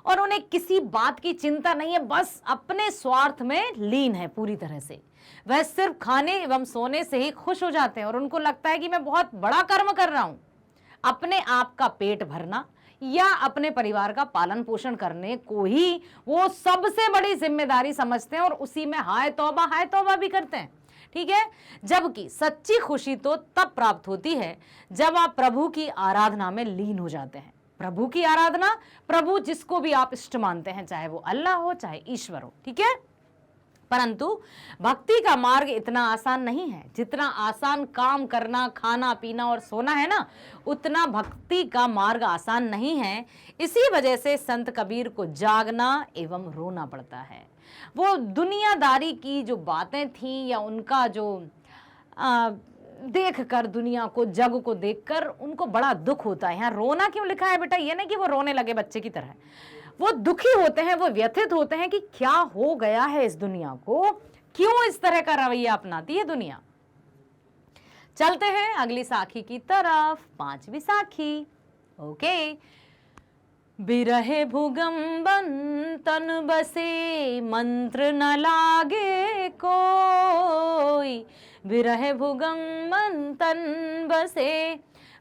और उन्हें किसी बात की चिंता नहीं है, बस अपने स्वार्थ में लीन है पूरी तरह से। वह सिर्फ खाने एवं सोने से ही खुश हो जाते हैं, और उनको लगता है कि मैं बहुत बड़ा कर्म कर रहा हूं। अपने आप का पेट भरना या अपने परिवार का पालन पोषण करने को ही वो सबसे बड़ी जिम्मेदारी समझते हैं, और उसी में हाय तौबा भी करते हैं। ठीक है, जबकि सच्ची खुशी तो तब प्राप्त होती है जब आप प्रभु की आराधना में लीन हो जाते हैं। प्रभु की आराधना, प्रभु जिसको भी आप इष्ट मानते हैं, चाहे वो अल्लाह हो चाहे ईश्वर हो। ठीक है, परंतु भक्ति का मार्ग इतना आसान नहीं है। जितना आसान काम करना, खाना पीना और सोना है ना, उतना भक्ति का मार्ग आसान नहीं है। इसी वजह से संत कबीर को जागना एवं रोना पड़ता है। वो दुनियादारी की जो बातें थी, या उनका जो देख कर, दुनिया को, जग को देखकर उनको बड़ा दुख होता है। यहाँ रोना क्यों लिखा है बेटा? ये नहीं कि वो रोने लगे बच्चे की तरह, वो दुखी होते हैं, वो व्यथित होते हैं कि क्या हो गया है इस दुनिया को, क्यों इस तरह का रवैया अपनाती है दुनिया। चलते हैं अगली साखी की तरफ, पांचवी साखी। ओके। बिरहे भुगम्बन तन बसे, मंत्र न लागे कोई। बिरहे भुगम्बन तन बसे,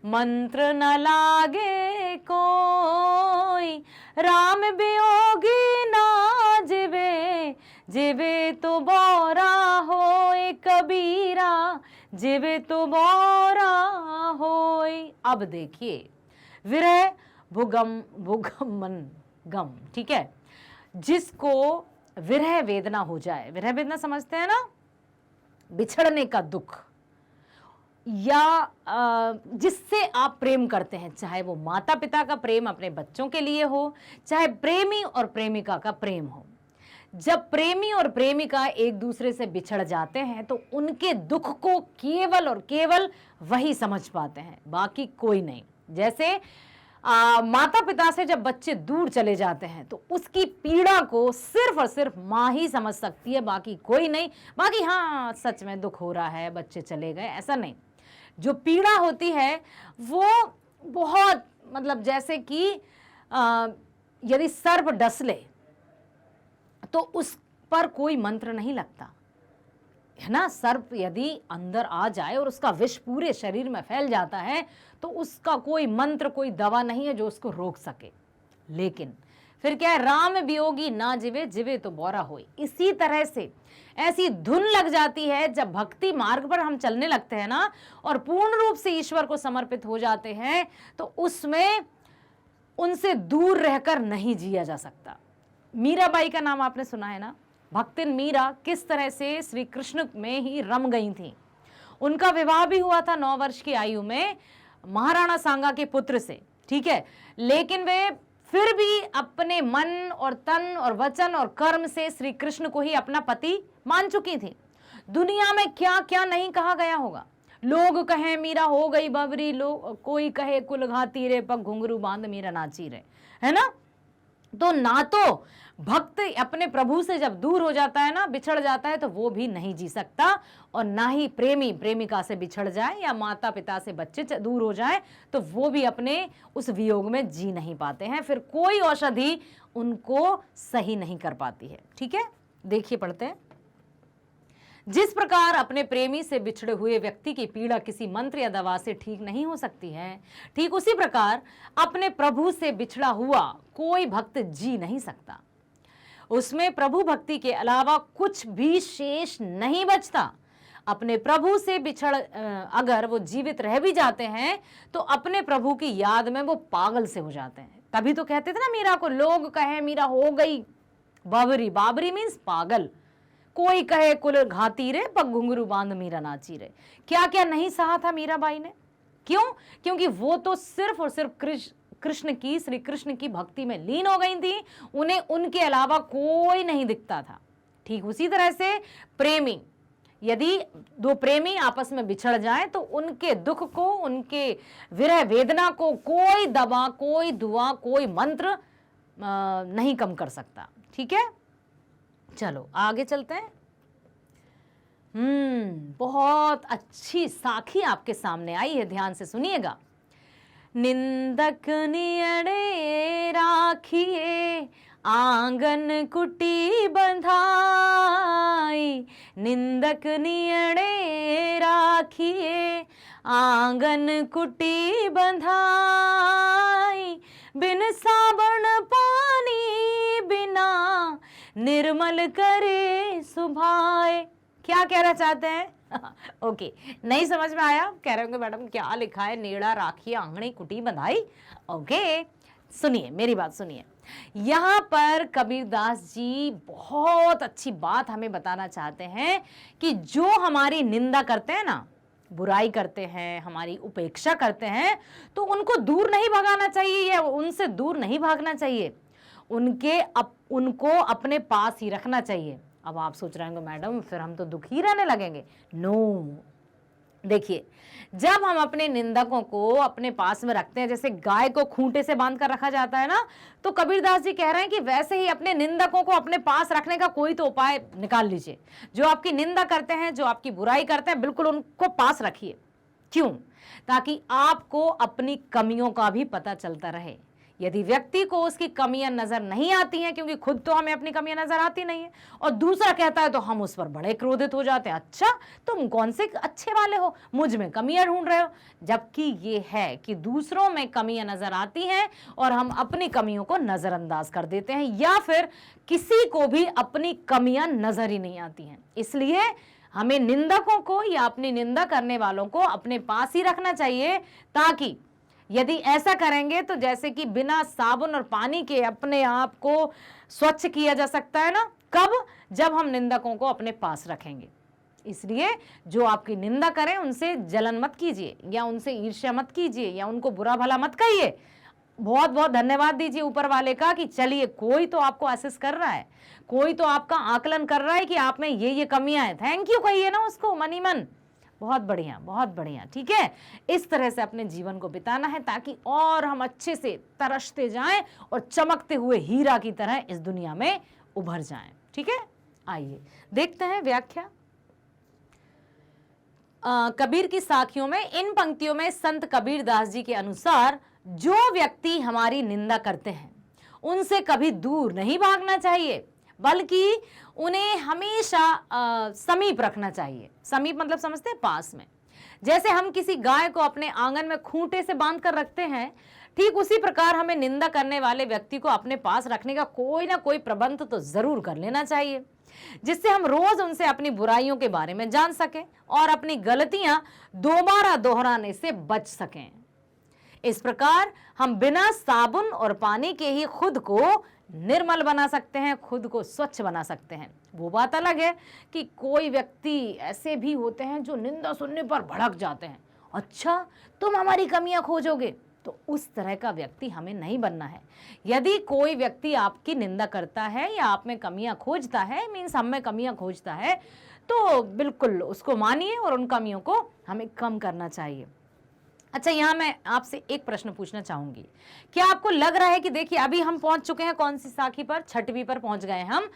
मंत्र न लागे कोई। राम वियोगी ना जिवे, जिवे तो बोरा होए कबीरा। जीवे तो बोरा होई। अब देखिए, विरह भुगम भुगमन गम, ठीक है, जिसको विरह वेदना हो जाए, विरह वेदना समझते हैं ना, बिछड़ने का दुख, या जिससे आप प्रेम करते हैं, चाहे वो माता पिता का प्रेम अपने बच्चों के लिए हो, चाहे प्रेमी और प्रेमिका का प्रेम हो। जब प्रेमी और प्रेमिका एक दूसरे से बिछड़ जाते हैं तो उनके दुख को केवल और केवल वही समझ पाते हैं, बाकी कोई नहीं। जैसे माता पिता से जब बच्चे दूर चले जाते हैं तो उसकी पीड़ा को सिर्फ और सिर्फ माँ ही समझ सकती है, बाकी कोई नहीं। बाकी हाँ, सच में दुख हो रहा है, बच्चे चले गए, ऐसा नहीं। जो पीड़ा होती है वो बहुत, मतलब जैसे कि यदि सर्प डस ले तो उस पर कोई मंत्र नहीं लगता है ना। सर्प यदि अंदर आ जाए और उसका विष पूरे शरीर में फैल जाता है तो उसका कोई मंत्र, कोई दवा नहीं है जो उसको रोक सके। लेकिन फिर क्या है, राम वियोगी ना जिवे, जिवे तो बोरा होई। इसी तरह से ऐसी धुन लग जाती है जब भक्ति मार्ग पर हम चलने लगते हैं ना और पूर्ण रूप से ईश्वर को समर्पित हो जाते हैं, तो उसमें उनसे दूर रहकर नहीं जिया जा सकता। मीराबाई का नाम आपने सुना है ना। भक्तिन मीरा किस तरह से श्री कृष्ण में ही रम गई थी। उनका विवाह भी हुआ था 9 वर्ष की आयु में महाराणा सांगा के पुत्र से, ठीक है, लेकिन वे फिर भी अपने मन और तन और वचन और कर्म से श्री कृष्ण को ही अपना पति मान चुकी थी। दुनिया में क्या क्या नहीं कहा गया होगा। लोग कहें मीरा हो गई बवरी, लोग कोई कहे कुल घाती रे, पग घुंघरू बांध मीरा नाची रे, है ना। तो ना तो भक्त अपने प्रभु से जब दूर हो जाता है ना, बिछड़ जाता है, तो वो भी नहीं जी सकता, और ना ही प्रेमी प्रेमिका से बिछड़ जाए या माता पिता से बच्चे दूर हो जाए तो वो भी अपने उस वियोग में जी नहीं पाते हैं। फिर कोई औषधि उनको सही नहीं कर पाती है, ठीक है। देखिए, पढ़ते हैं। जिस प्रकार अपने प्रेमी से बिछड़े हुए व्यक्ति की पीड़ा किसी मंत्र या दवा से ठीक नहीं हो सकती है, ठीक उसी प्रकार अपने प्रभु से बिछड़ा हुआ कोई भक्त जी नहीं सकता। उसमें प्रभु भक्ति के अलावा कुछ भी शेष नहीं बचता। अपने प्रभु से बिछड़ अगर वो जीवित रह भी जाते हैं तो अपने प्रभु की याद में वो पागल से हो जाते हैं। तभी तो कहते थे ना मीरा को, लोग कहे मीरा हो गई बाबरी, बाबरी मीन्स पागल, कोई कहे कुल घाती रे, पग घुंघरू बांध मीरा नाची रे। क्या क्या नहीं सहा था मीराबाई ने, क्यों? क्योंकि वो तो सिर्फ और सिर्फ कृष्ण की, श्री कृष्ण की भक्ति में लीन हो गई थी। उन्हें उनके अलावा कोई नहीं दिखता था। ठीक उसी तरह से प्रेमी, यदि 2 प्रेमी आपस में बिछड़ जाएं तो उनके दुख को, उनके विरह वेदना को कोई दवा, कोई दुआ, कोई मंत्र नहीं कम कर सकता, ठीक है। चलो आगे चलते हैं। बहुत अच्छी साखी आपके सामने आई है, ध्यान से सुनिएगा। निंदक नियड़े राखिए, आंगन कुटी बंधाई। निंदक नियड़े राखिए, आंगन कुटी बंधाई। बिन साबन पानी बिना निर्मल करे सुभाए। क्या कहना चाहते हैं? ओके, नहीं समझ में आया? कह रहे होंगे मैडम क्या लिखा है, नेड़ा राखी आंगणी कुटी बंधाई। ओके, सुनिए, मेरी बात सुनिए। यहाँ पर कबीरदास जी बहुत अच्छी बात हमें बताना चाहते हैं कि जो हमारी निंदा करते हैं ना, बुराई करते हैं, हमारी उपेक्षा करते हैं, तो उनको दूर नहीं भगाना चाहिए या उनसे दूर नहीं भागना चाहिए, उनको अपने पास ही रखना चाहिए। अब आप सोच रहे होंगे मैडम फिर हम तो दुखी रहने लगेंगे। नो, देखिए, जब हम अपने निंदकों को अपने पास में रखते हैं, जैसे गाय को खूंटे से बांध कर रखा जाता है ना, तो कबीरदास जी कह रहे हैं कि वैसे ही अपने निंदकों को अपने पास रखने का कोई तो उपाय निकाल लीजिए। जो आपकी निंदा करते हैं, जो आपकी बुराई करते हैं, बिल्कुल उनको पास रखिए। क्यों? ताकि आपको अपनी कमियों का भी पता चलता रहे। यदि व्यक्ति को उसकी कमियां नजर नहीं आती हैं, क्योंकि खुद तो हमें अपनी कमियां नजर आती नहीं है, और दूसरा कहता है तो हम उस पर बड़े क्रोधित हो जाते हैं। अच्छा, तुम कौन से अच्छे वाले हो, मुझ में कमियां ढूंढ रहे हो। जबकि ये है कि दूसरों में कमियां नजर आती हैं और हम अपनी कमियों को नजरअंदाज कर देते हैं, या फिर किसी को भी अपनी कमियां नजर ही नहीं आती हैं। इसलिए हमें निंदकों को या अपनी निंदा करने वालों को अपने पास ही रखना चाहिए, ताकि यदि ऐसा करेंगे तो जैसे कि बिना साबुन और पानी के अपने आप को स्वच्छ किया जा सकता है ना, कब? जब हम निंदकों को अपने पास रखेंगे। इसलिए जो आपकी निंदा करें उनसे जलन मत कीजिए, या उनसे ईर्ष्या मत कीजिए, या उनको बुरा भला मत कहिए। बहुत बहुत धन्यवाद दीजिए ऊपर वाले का कि चलिए कोई तो आपको असेस कर रहा है, कोई तो आपका आकलन कर रहा है कि आप में ये कमियां हैं। थैंक यू कहिए ना उसको मन ही मन। बहुत बढ़िया, बहुत बढ़िया। ठीक है, इस तरह से अपने जीवन को बिताना है ताकि और हम अच्छे से तरसते जाएं और चमकते हुए हीरा की तरह इस दुनिया में उभर जाएं। ठीक है, आइए देखते हैं व्याख्या। कबीर की साखियों में इन पंक्तियों में संत कबीर दास जी के अनुसार जो व्यक्ति हमारी निंदा करते हैं उनसे कभी दूर नहीं भागना चाहिए, बल्कि उन्हें हमेशा समीप रखना चाहिए। समीप मतलब समझते हैं, पास में। जैसे हम किसी गाय को अपने आंगन में खूंटे से बांध कर रखते हैं, ठीक उसी प्रकार हमें निंदा करने वाले व्यक्ति को अपने पास रखने का कोई ना कोई प्रबंध तो जरूर कर लेना चाहिए, जिससे हम रोज उनसे अपनी बुराइयों के बारे में जान सकें और अपनी गलतियां दोबारा दोहराने से बच सकें। इस प्रकार हम बिना साबुन और पानी के ही खुद को निर्मल बना सकते हैं, खुद को स्वच्छ बना सकते हैं। वो बात अलग है कि कोई व्यक्ति ऐसे भी होते हैं जो निंदा सुनने पर भड़क जाते हैं, अच्छा तुम हमारी कमियां खोजोगे, तो उस तरह का व्यक्ति हमें नहीं बनना है। यदि कोई व्यक्ति आपकी निंदा करता है या आप में कमियां खोजता है, मीन्स हम में कमियां खोजता है, तो बिल्कुल उसको मानिए और उन कमियों को हमें कम करना चाहिए। अच्छा, यहाँ मैं आपसे एक प्रश्न पूछना चाहूंगी। क्या आपको लग रहा है कि देखिए अभी हम पहुंच चुके हैं कौन सी साखी पर? 6वीं पर पहुंच गए हम।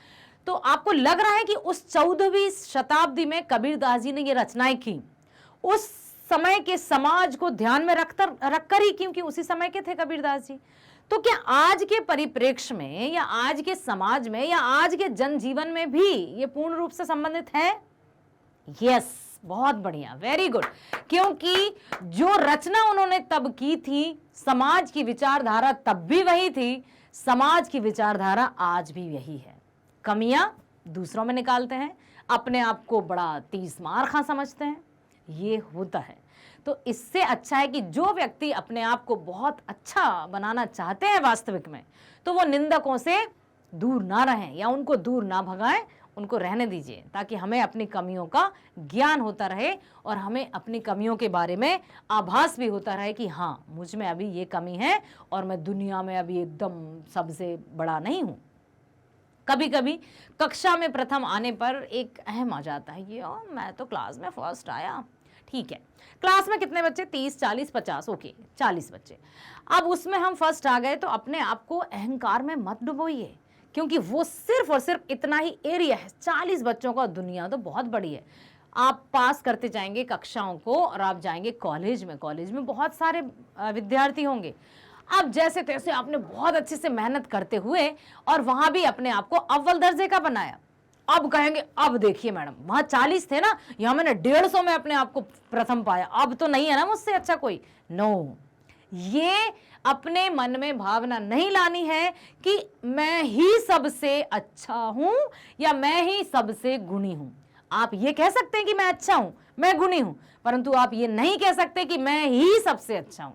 तो आपको लग रहा है कि उस 14वीं शताब्दी में कबीरदास जी ने ये रचनाएं की, उस समय के समाज को ध्यान में रखकर ही, क्योंकि उसी समय के थे कबीरदास जी। तो क्या आज के परिप्रेक्ष्य में या आज के समाज में या आज के जनजीवन में भी ये पूर्ण रूप से संबंधित है? यस, बहुत बढ़िया, वेरी गुड। क्योंकि जो रचना उन्होंने तब की थी, समाज की विचारधारा तब भी वही थी, समाज की विचारधारा आज भी यही है। कमियां दूसरों में निकालते हैं, अपने आप को बड़ा 30 मार खा समझते हैं, ये होता है। तो इससे अच्छा है कि जो व्यक्ति अपने आप को बहुत अच्छा बनाना चाहते हैं वास्तविक में, तो वो निंदकों से दूर ना रहें या उनको दूर ना भगाएं, उनको रहने दीजिए, ताकि हमें अपनी कमियों का ज्ञान होता रहे और हमें अपनी कमियों के बारे में आभास भी होता रहे कि हाँ, मुझ में अभी ये कमी है और मैं दुनिया में अभी एकदम सबसे बड़ा नहीं हूँ। कभी कभी कक्षा में प्रथम आने पर एक अहम आ जाता है, ये मैं तो क्लास में फर्स्ट आया। ठीक है, क्लास में कितने बच्चे? 30, 40, 50, ओके 40 बच्चे। अब उसमें हम फर्स्ट आ गए, तो अपने आप को अहंकार में मत डुबोइए, क्योंकि वो सिर्फ और सिर्फ इतना ही एरिया है। 40 बच्चों का, दुनिया तो बहुत बड़ी है। आप पास करते जाएंगे कक्षाओं को और आप जाएंगे कॉलेज में, कॉलेज में बहुत सारे विद्यार्थी होंगे। अब जैसे तैसे आपने बहुत अच्छे से मेहनत करते हुए और वहां भी अपने आप को अव्वल दर्जे का बनाया। अब कहेंगे, अब देखिए मैडम, वहां 40 थे ना, यहां मैंने 150 में अपने आप को प्रथम पाया, अब तो नहीं है ना मुझसे अच्छा कोई। नो, ये अपने मन में भावना नहीं लानी है कि मैं ही सबसे अच्छा हूं या मैं ही सबसे गुणी हूं। आप ये कह सकते हैं कि मैं अच्छा हूं, मैं गुणी हूं, परंतु आप ये नहीं कह सकते कि मैं ही सबसे अच्छा हूं।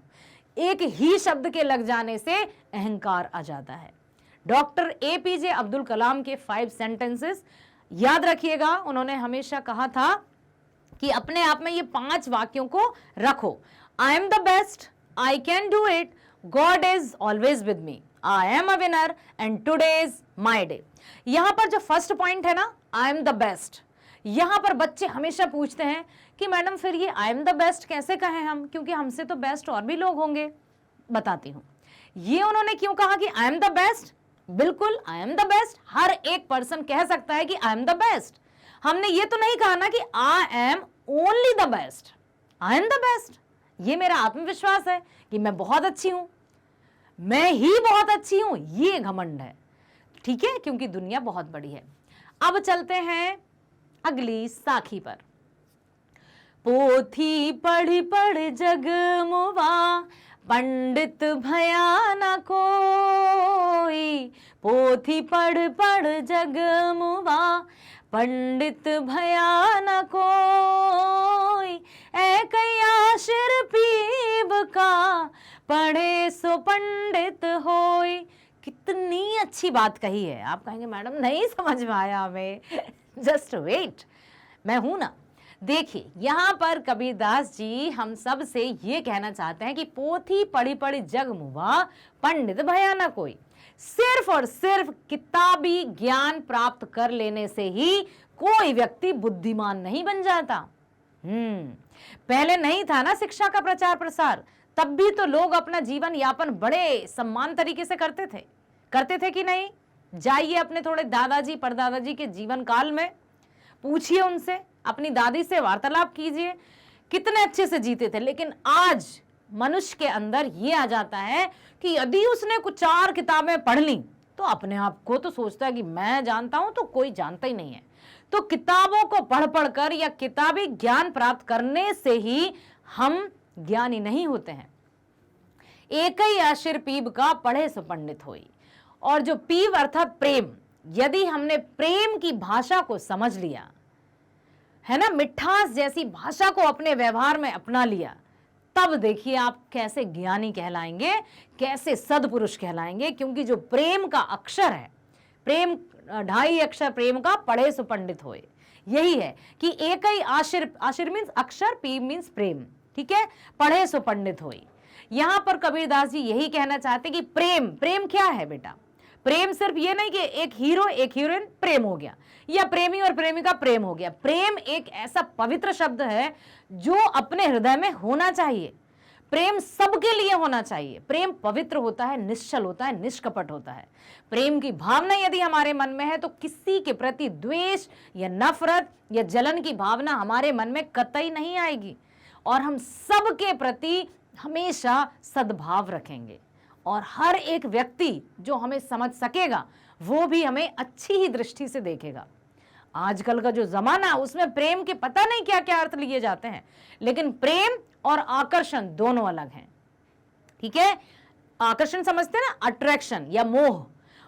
एक ही शब्द के लग जाने से अहंकार आ जाता है। डॉक्टर APJ अब्दुल कलाम के 5 सेंटेंसेस याद रखिएगा। उन्होंने हमेशा कहा था कि अपने आप में ये 5 वाक्यों को रखो। I am the best, I can do it, God is always with me, I am a winner and today is my day. यहां पर जो फर्स्ट पॉइंट है ना, आई एम द बेस्ट, यहां पर बच्चे हमेशा पूछते हैं कि मैडम फिर ये आई एम द बेस्ट कैसे कहें हम, क्योंकि हमसे तो बेस्ट और भी लोग होंगे। बताती हूं, ये उन्होंने क्यों कहा कि आई एम द बेस्ट। बिल्कुल, आई एम द बेस्ट हर एक पर्सन कह सकता है कि आई एम द बेस्ट। हमने ये तो नहीं कहा ना कि I am only the best, I am the best. ये मेरा आत्मविश्वास है कि मैं बहुत अच्छी हूं, मैं ही बहुत अच्छी हूं, ये घमंड है। ठीक है, क्योंकि दुनिया बहुत बड़ी है। अब चलते हैं अगली साखी पर। पोथी पढ़ी पढ़ जग मुवा, पंडित भया न कोई। पोथी पढ़ पढ़ जग मुवा, पंडित भया न कोई, कई आशिर पीब का, पढ़े सो पंडित होई। कितनी अच्छी बात कही है। आप कहेंगे मैडम नहीं समझ में आया हमें। जस्ट वेट, मैं हूं ना। देखिए यहाँ पर कबीरदास जी हम सब से ये कहना चाहते हैं कि पोथी पढ़ी पढ़ी जग मुआ, पंडित भया न कोई। सिर्फ और सिर्फ किताबी ज्ञान प्राप्त कर लेने से ही कोई व्यक्ति बुद्धिमान नहीं बन जाता। पहले नहीं था ना शिक्षा का प्रचार प्रसार, तब भी तो लोग अपना जीवन यापन बड़े सम्मान तरीके से करते थे कि नहीं? जाइए अपने थोड़े दादाजी परदादाजी के जीवन काल में, पूछिए उनसे, अपनी दादी से वार्तालाप कीजिए, कितने अच्छे से जीते थे। लेकिन आज मनुष्य के अंदर ये आ जाता है कि यदि उसने कुछ 4 किताबें पढ़ ली तो अपने आप को तो सोचता है कि मैं जानता हूं, तो कोई जानता ही नहीं है। तो किताबों को पढ़ पढ़ कर या किताबी ज्ञान प्राप्त करने से ही हम ज्ञानी नहीं होते हैं। एक ही आशिर पीब का, पढ़े सो पंडित होई। और जो पीब अर्थात प्रेम, यदि हमने प्रेम की भाषा को समझ लिया है ना, मिठास जैसी भाषा को अपने व्यवहार में अपना लिया, तब देखिए आप कैसे ज्ञानी कहलाएंगे, कैसे सद्पुरुष कहलाएंगे। क्योंकि जो प्रेम का अक्षर है, प्रेम 2.5 अक्षर प्रेम का, पढ़े सो पंडित होए, यही है कि एक ही आशिर मीन्स अक्षर, पीब मीन्स प्रेम, ठीक है, पढ़े सो पंडित होए। यहां पर कबीरदास जी यही कहना चाहते कि प्रेम क्या है बेटा? प्रेम सिर्फ ये नहीं कि एक हीरो एक हीरोइन प्रेम हो गया, या प्रेमी और प्रेमिका प्रेम हो गया। प्रेम एक ऐसा पवित्र शब्द है जो अपने हृदय में होना चाहिए। प्रेम सबके लिए होना चाहिए। प्रेम पवित्र होता है, निश्चल होता है, निष्कपट होता है। प्रेम की भावना यदि हमारे मन में है तो किसी के प्रति द्वेष या नफरत या जलन की भावना हमारे मन में कतई नहीं आएगी, और हम सबके प्रति हमेशा सद्भाव रखेंगे। और हर एक व्यक्ति जो हमें समझ सकेगा वो भी हमें अच्छी ही दृष्टि से देखेगा। आजकल का जो जमाना, उसमें प्रेम के पता नहीं क्या क्या अर्थ लिए जाते हैं, लेकिन प्रेम और आकर्षण दोनों अलग हैं, ठीक है? आकर्षण समझते हैं ना, अट्रैक्शन या मोह।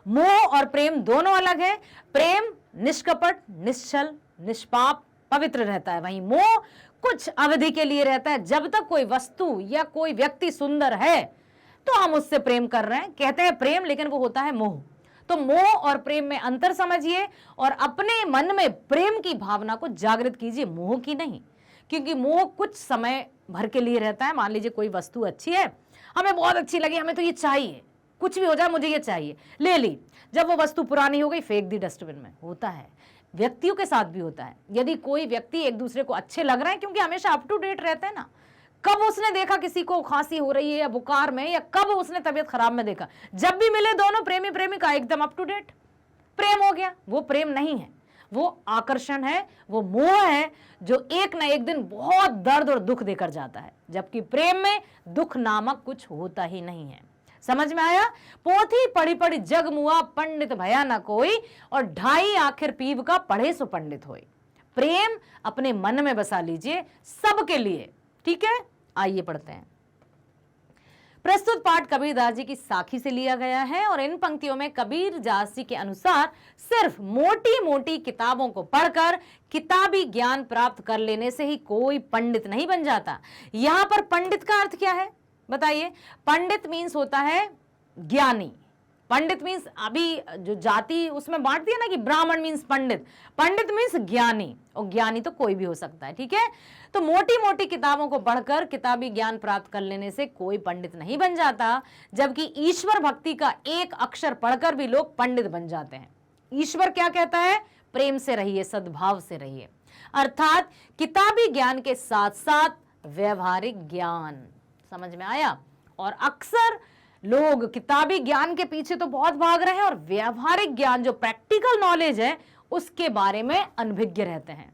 मोह और प्रेम दोनों अलग है। प्रेम निष्कपट, निश्चल, निष्पाप, पवित्र रहता है, वहीं मोह कुछ अवधि के लिए रहता है। जब तक कोई वस्तु या कोई व्यक्ति सुंदर है तो हम उससे प्रेम कर रहे हैं, कहते हैं प्रेम, लेकिन वो होता है मोह। तो मोह और प्रेम में अंतर समझिए और अपने मन में प्रेम की भावना को जागृत कीजिए, मोह की नहीं। क्योंकि मोह कुछ समय भर के लिए रहता है। मान लीजिए कोई वस्तु अच्छी है, हमें बहुत अच्छी लगी, हमें तो ये चाहिए, कुछ भी हो जाए मुझे ये चाहिए, ले ली। जब वो वस्तु पुरानी हो गई, फेंक दी डस्टबिन में। होता है, व्यक्तियों के साथ भी होता है। यदि कोई व्यक्ति एक दूसरे को अच्छे लग रहे हैं, क्योंकि हमेशा अप टू डेट रहते हैं ना, कब उसने देखा किसी को खांसी हो रही है या बुखार में, या कब उसने तबीयत खराब में देखा? जब भी मिले दोनों प्रेमी प्रेमिका एकदम अप टू डेट, प्रेम हो गया। वो प्रेम नहीं है, वो आकर्षण है, वो मोह है, जो एक ना एक दिन बहुत दर्द और दुख देकर जाता है। जबकि प्रेम में दुख नामक कुछ होता ही नहीं है। समझ में आया? पोथी पढ़ी पढ़ी जग मुआ, पंडित भया ना कोई, और 2.5 आखिर पीब का, पढ़े सो पंडित होए। प्रेम अपने मन में बसा लीजिए, सबके लिए, ठीक है? आइए पढ़ते हैं। प्रस्तुत पाठ कबीरदास जी की साखी से लिया गया है, और इन पंक्तियों में कबीरदास जी के अनुसार सिर्फ मोटी मोटी किताबों को पढ़कर किताबी ज्ञान प्राप्त कर लेने से ही कोई पंडित नहीं बन जाता। यहां पर पंडित का अर्थ क्या है बताइए? पंडित मीन्स होता है ज्ञानी। पंडित मीन्स अभी जो जाति उसमें बांट दिया ना कि ब्राह्मण मीन्स पंडित, पंडित मीन्स ज्ञानी, और ज्ञानी तो कोई भी हो सकता है, ठीक है? तो मोटी मोटी किताबों को पढ़कर किताबी ज्ञान प्राप्त कर लेने से कोई पंडित नहीं बन जाता, जबकि ईश्वर भक्ति का एक अक्षर पढ़कर भी लोग पंडित बन जाते हैं। ईश्वर क्या कहता है? प्रेम से रहिए, सद्भाव से रहिए। अर्थात किताबी ज्ञान के साथ साथ व्यवहारिक ज्ञान। समझ में आया? और अक्सर लोग किताबी ज्ञान के पीछे तो बहुत भाग रहे हैं, और व्यवहारिक ज्ञान जो प्रैक्टिकल नॉलेज है उसके बारे में अनभिज्ञ रहते हैं।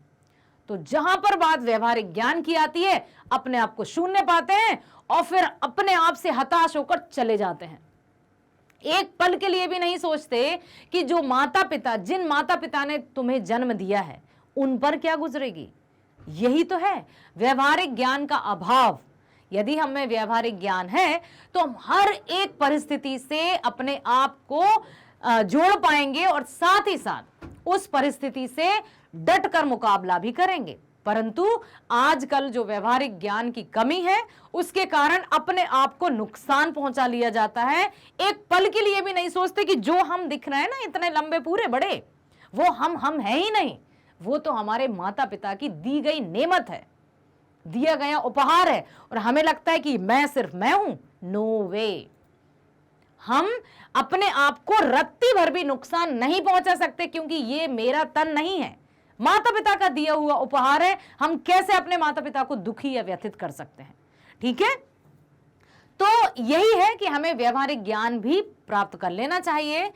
तो जहां पर बात व्यवहारिक ज्ञान की आती है, अपने आप को शून्य पाते हैं और फिर अपने आप से हताश होकर चले जाते हैं। एक पल के लिए भी नहीं सोचते कि जो माता पिता, जिन माता पिता ने तुम्हें जन्म दिया है, उन पर क्या गुजरेगी। यही तो है व्यवहारिक ज्ञान का अभाव। यदि हमें व्यवहारिक ज्ञान है तो हम हर एक परिस्थिति से अपने आप को जोड़ पाएंगे, और साथ ही साथ उस परिस्थिति से डटकर मुकाबला भी करेंगे। परंतु आजकल जो व्यवहारिक ज्ञान की कमी है उसके कारण अपने आप को नुकसान पहुंचा लिया जाता है। एक पल के लिए भी नहीं सोचते कि जो हम दिख रहे हैं ना, इतने लंबे पूरे बड़े, वो हम है ही नहीं, वो तो हमारे माता पिता की दी गई नेमत है, दिया गया उपहार है। और हमें लगता है कि मैं सिर्फ मैं हूं। नो वे। हम अपने आप को रत्ती भर भी नुकसान नहीं पहुंचा सकते, क्योंकि ये मेरा तन नहीं है, माता पिता का दिया हुआ उपहार है। हम कैसे अपने माता पिता को दुखी या व्यथित कर सकते हैं? ठीक है, तो यही है कि हमें व्यवहारिक ज्ञान भी प्राप्त कर लेना चाहिए,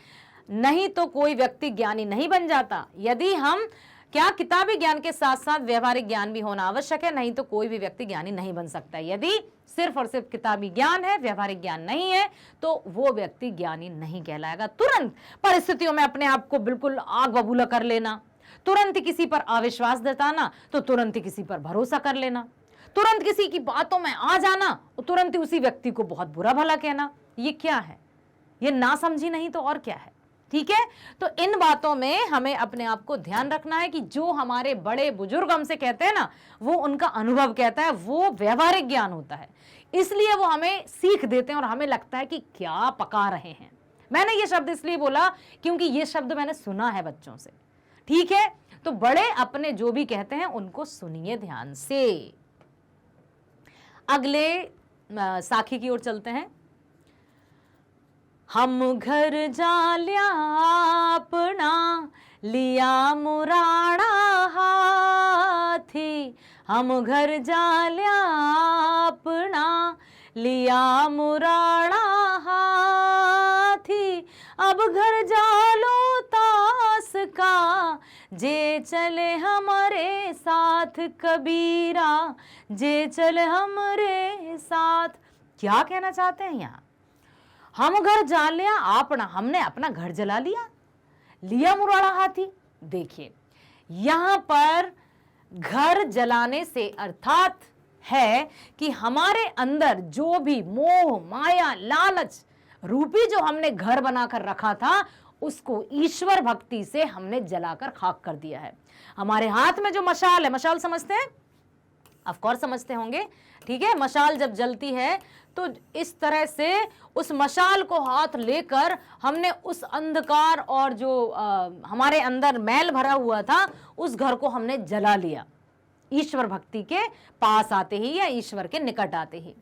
नहीं तो कोई व्यक्ति ज्ञानी नहीं बन जाता। यदि हम क्या किताबी ज्ञान के साथ साथ व्यवहारिक ज्ञान भी होना आवश्यक है, नहीं तो कोई भी व्यक्ति ज्ञानी नहीं बन सकता। यदि सिर्फ और सिर्फ किताबी ज्ञान है, व्यवहारिक ज्ञान नहीं है, तो वो व्यक्ति ज्ञानी नहीं कहलाएगा। तुरंत परिस्थितियों में अपने आप को बिल्कुल आग बबूला कर लेना, तुरंत किसी पर अविश्वास जताना, तो तुरंत किसी पर भरोसा कर लेना, तुरंत किसी की बातों में आ जाना, तुरंत उसी व्यक्ति को बहुत बुरा भला कहना, ये क्या है? ये ना समझी नहीं तो और क्या है? ठीक है, तो इन बातों में हमें अपने आप को ध्यान रखना है कि जो हमारे बड़े बुजुर्ग हमसे कहते हैं ना, वो उनका अनुभव कहता है, वो व्यवहारिक ज्ञान होता है। इसलिए वो हमें सीख देते हैं और हमें लगता है कि क्या पका रहे हैं। मैंने ये शब्द इसलिए बोला क्योंकि ये शब्द मैंने सुना है बच्चों से। ठीक है, तो बड़े अपने जो भी कहते हैं उनको सुनिए ध्यान से। अगले साखी की ओर चलते हैं। हम घर जाल्या अपना लिया मुराड़ा हाथी, हम घर जाल्या अपना लिया मुराड़ा हाथी, अब घर जालो तास का जे चले हमारे साथ कबीरा, जे चले हमारे साथ। क्या कहना चाहते हैं यहाँ? हम घर जला लिया अपना, हमने अपना घर जला लिया, लिया मुराड़ा हाथी। देखिए, यहां पर घर जलाने से अर्थात है कि हमारे अंदर जो भी मोह माया लालच रूपी जो हमने घर बनाकर रखा था, उसको ईश्वर भक्ति से हमने जलाकर खाक कर दिया है। हमारे हाथ में जो मशाल है, मशाल समझते हैं? ऑफ कोर्स समझते होंगे। ठीक है, मशाल जब जलती है तो इस तरह से उस मशाल को हाथ लेकर हमने उस अंधकार और जो हमारे अंदर मैल भरा हुआ था, उस घर को हमने जला लिया ईश्वर भक्ति के पास आते ही या ईश्वर के निकट आते ही।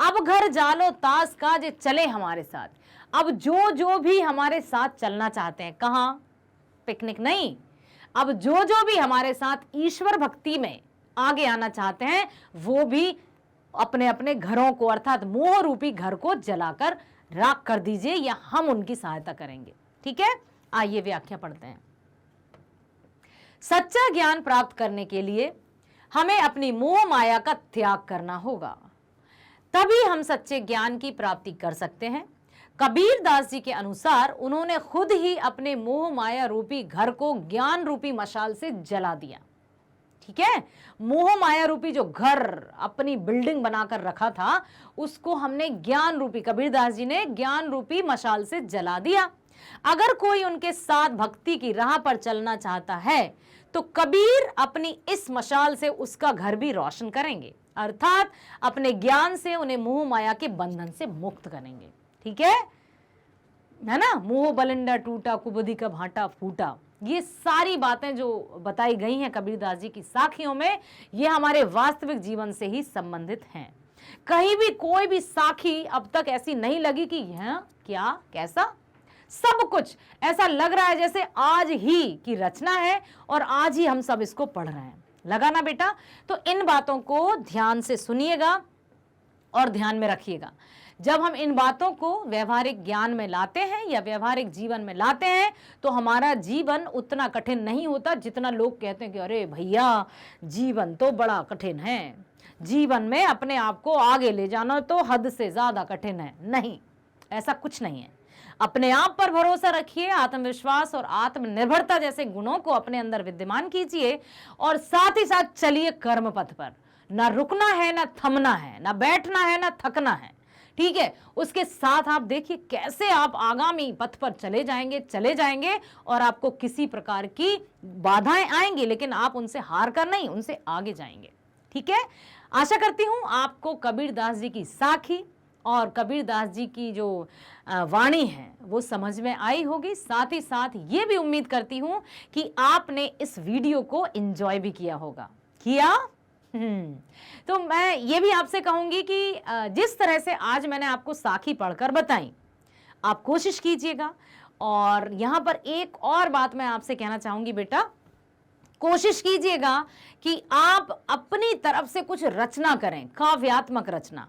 अब घर जालो तास का जे चले हमारे साथ। अब जो भी हमारे साथ चलना चाहते हैं, कहाँ? पिकनिक नहीं, अब जो भी हमारे साथ ईश्वर भक्ति में आगे आना चाहते हैं, वो भी अपने अपने घरों को अर्थात मोह रूपी घर को जलाकर राख कर दीजिए, या हम उनकी सहायता करेंगे। ठीक है, आइए व्याख्या पढ़ते हैं। सच्चा ज्ञान प्राप्त करने के लिए हमें अपनी मोह माया का त्याग करना होगा, तभी हम सच्चे ज्ञान की प्राप्ति कर सकते हैं। कबीर दास जी के अनुसार उन्होंने खुद ही अपने मोह माया रूपी घर को ज्ञान रूपी मशाल से जला दिया। ठीक है, मोह माया रूपी जो घर अपनी बिल्डिंग बनाकर रखा था, उसको हमने ज्ञान रूपी, कबीरदास जी ने ज्ञान रूपी मशाल से जला दिया। अगर कोई उनके साथ भक्ति की राह पर चलना चाहता है तो कबीर अपनी इस मशाल से उसका घर भी रोशन करेंगे, अर्थात अपने ज्ञान से उन्हें मोह माया के बंधन से मुक्त करेंगे। ठीक है ना? मोह बलिंडा टूटा, कुबुद्धि का भाटा फूटा, ये सारी बातें जो बताई गई हैं कबीरदास जी की साखियों में, ये हमारे वास्तविक जीवन से ही संबंधित हैं। कहीं भी कोई भी साखी अब तक ऐसी नहीं लगी कि यह क्या, कैसा, सब कुछ ऐसा लग रहा है जैसे आज ही की रचना है और आज ही हम सब इसको पढ़ रहे हैं। लगा ना बेटा? तो इन बातों को ध्यान से सुनिएगा और ध्यान में रखिएगा। जब हम इन बातों को व्यवहारिक ज्ञान में लाते हैं या व्यवहारिक जीवन में लाते हैं, तो हमारा जीवन उतना कठिन नहीं होता जितना लोग कहते हैं कि अरे भैया जीवन तो बड़ा कठिन है, जीवन में अपने आप को आगे ले जाना तो हद से ज्यादा कठिन है। नहीं, ऐसा कुछ नहीं है। अपने आप पर भरोसा रखिए, आत्मविश्वास और आत्मनिर्भरता जैसे गुणों को अपने अंदर विद्यमान कीजिए और साथ ही साथ चलिए कर्म पथ पर। ना रुकना है, ना थमना है, ना बैठना है, ना थकना है। ठीक है। उसके साथ आप देखिए कैसे आप आगामी पथ पर चले जाएंगे और आपको किसी प्रकार की बाधाएं आएंगी लेकिन आप उनसे हार कर नहीं, उनसे आगे जाएंगे। ठीक है, आशा करती हूं आपको कबीरदास जी की साखी और कबीरदास जी की जो वाणी है वो समझ में आई होगी। साथ ही साथ ये भी उम्मीद करती हूं कि आपने इस वीडियो को एंजॉय भी किया होगा। किया? तो मैं ये भी आपसे कहूंगी कि जिस तरह से आज मैंने आपको साखी पढ़कर बताई, आप कोशिश कीजिएगा। और यहां पर एक और बात मैं आपसे कहना चाहूंगी, बेटा कोशिश कीजिएगा कि आप अपनी तरफ से कुछ रचना करें, काव्यात्मक रचना।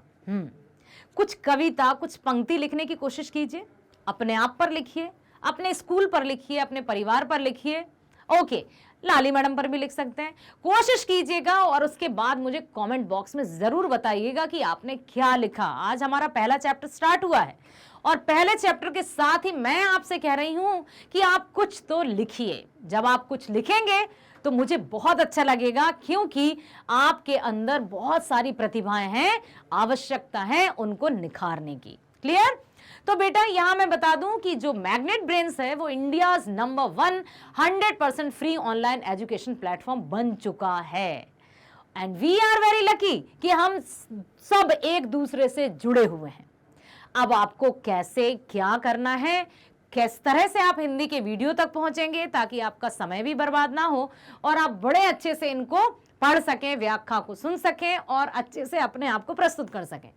कुछ कविता, कुछ पंक्ति लिखने की कोशिश कीजिए। अपने आप पर लिखिए, अपने स्कूल पर लिखिए, अपने परिवार पर लिखिए। ओके, लाली मैडम पर भी लिख सकते हैं। कोशिश कीजिएगा और उसके बाद मुझे कमेंट बॉक्स में जरूर बताइएगा कि आपने क्या लिखा। आज हमारा पहला चैप्टर स्टार्ट हुआ है और पहले चैप्टर के साथ ही मैं आपसे कह रही हूं कि आप कुछ तो लिखिए। जब आप कुछ लिखेंगे तो मुझे बहुत अच्छा लगेगा, क्योंकि आपके अंदर बहुत सारी प्रतिभाएं हैं, आवश्यकता है उनको निखारने की। क्लियर? तो बेटा यहां मैं बता दूं कि जो मैग्नेट ब्रेन्स है वो India's number 1 100% free online education platform बन चुका है। And we are very lucky कि हम सब एक दूसरे से जुड़े हुए हैं। अब आपको कैसे क्या करना है, किस तरह से आप हिंदी के वीडियो तक पहुंचेंगे ताकि आपका समय भी बर्बाद ना हो और आप बड़े अच्छे से इनको पढ़ सकें, व्याख्या को सुन सकें और अच्छे से अपने आप को प्रस्तुत कर सकें।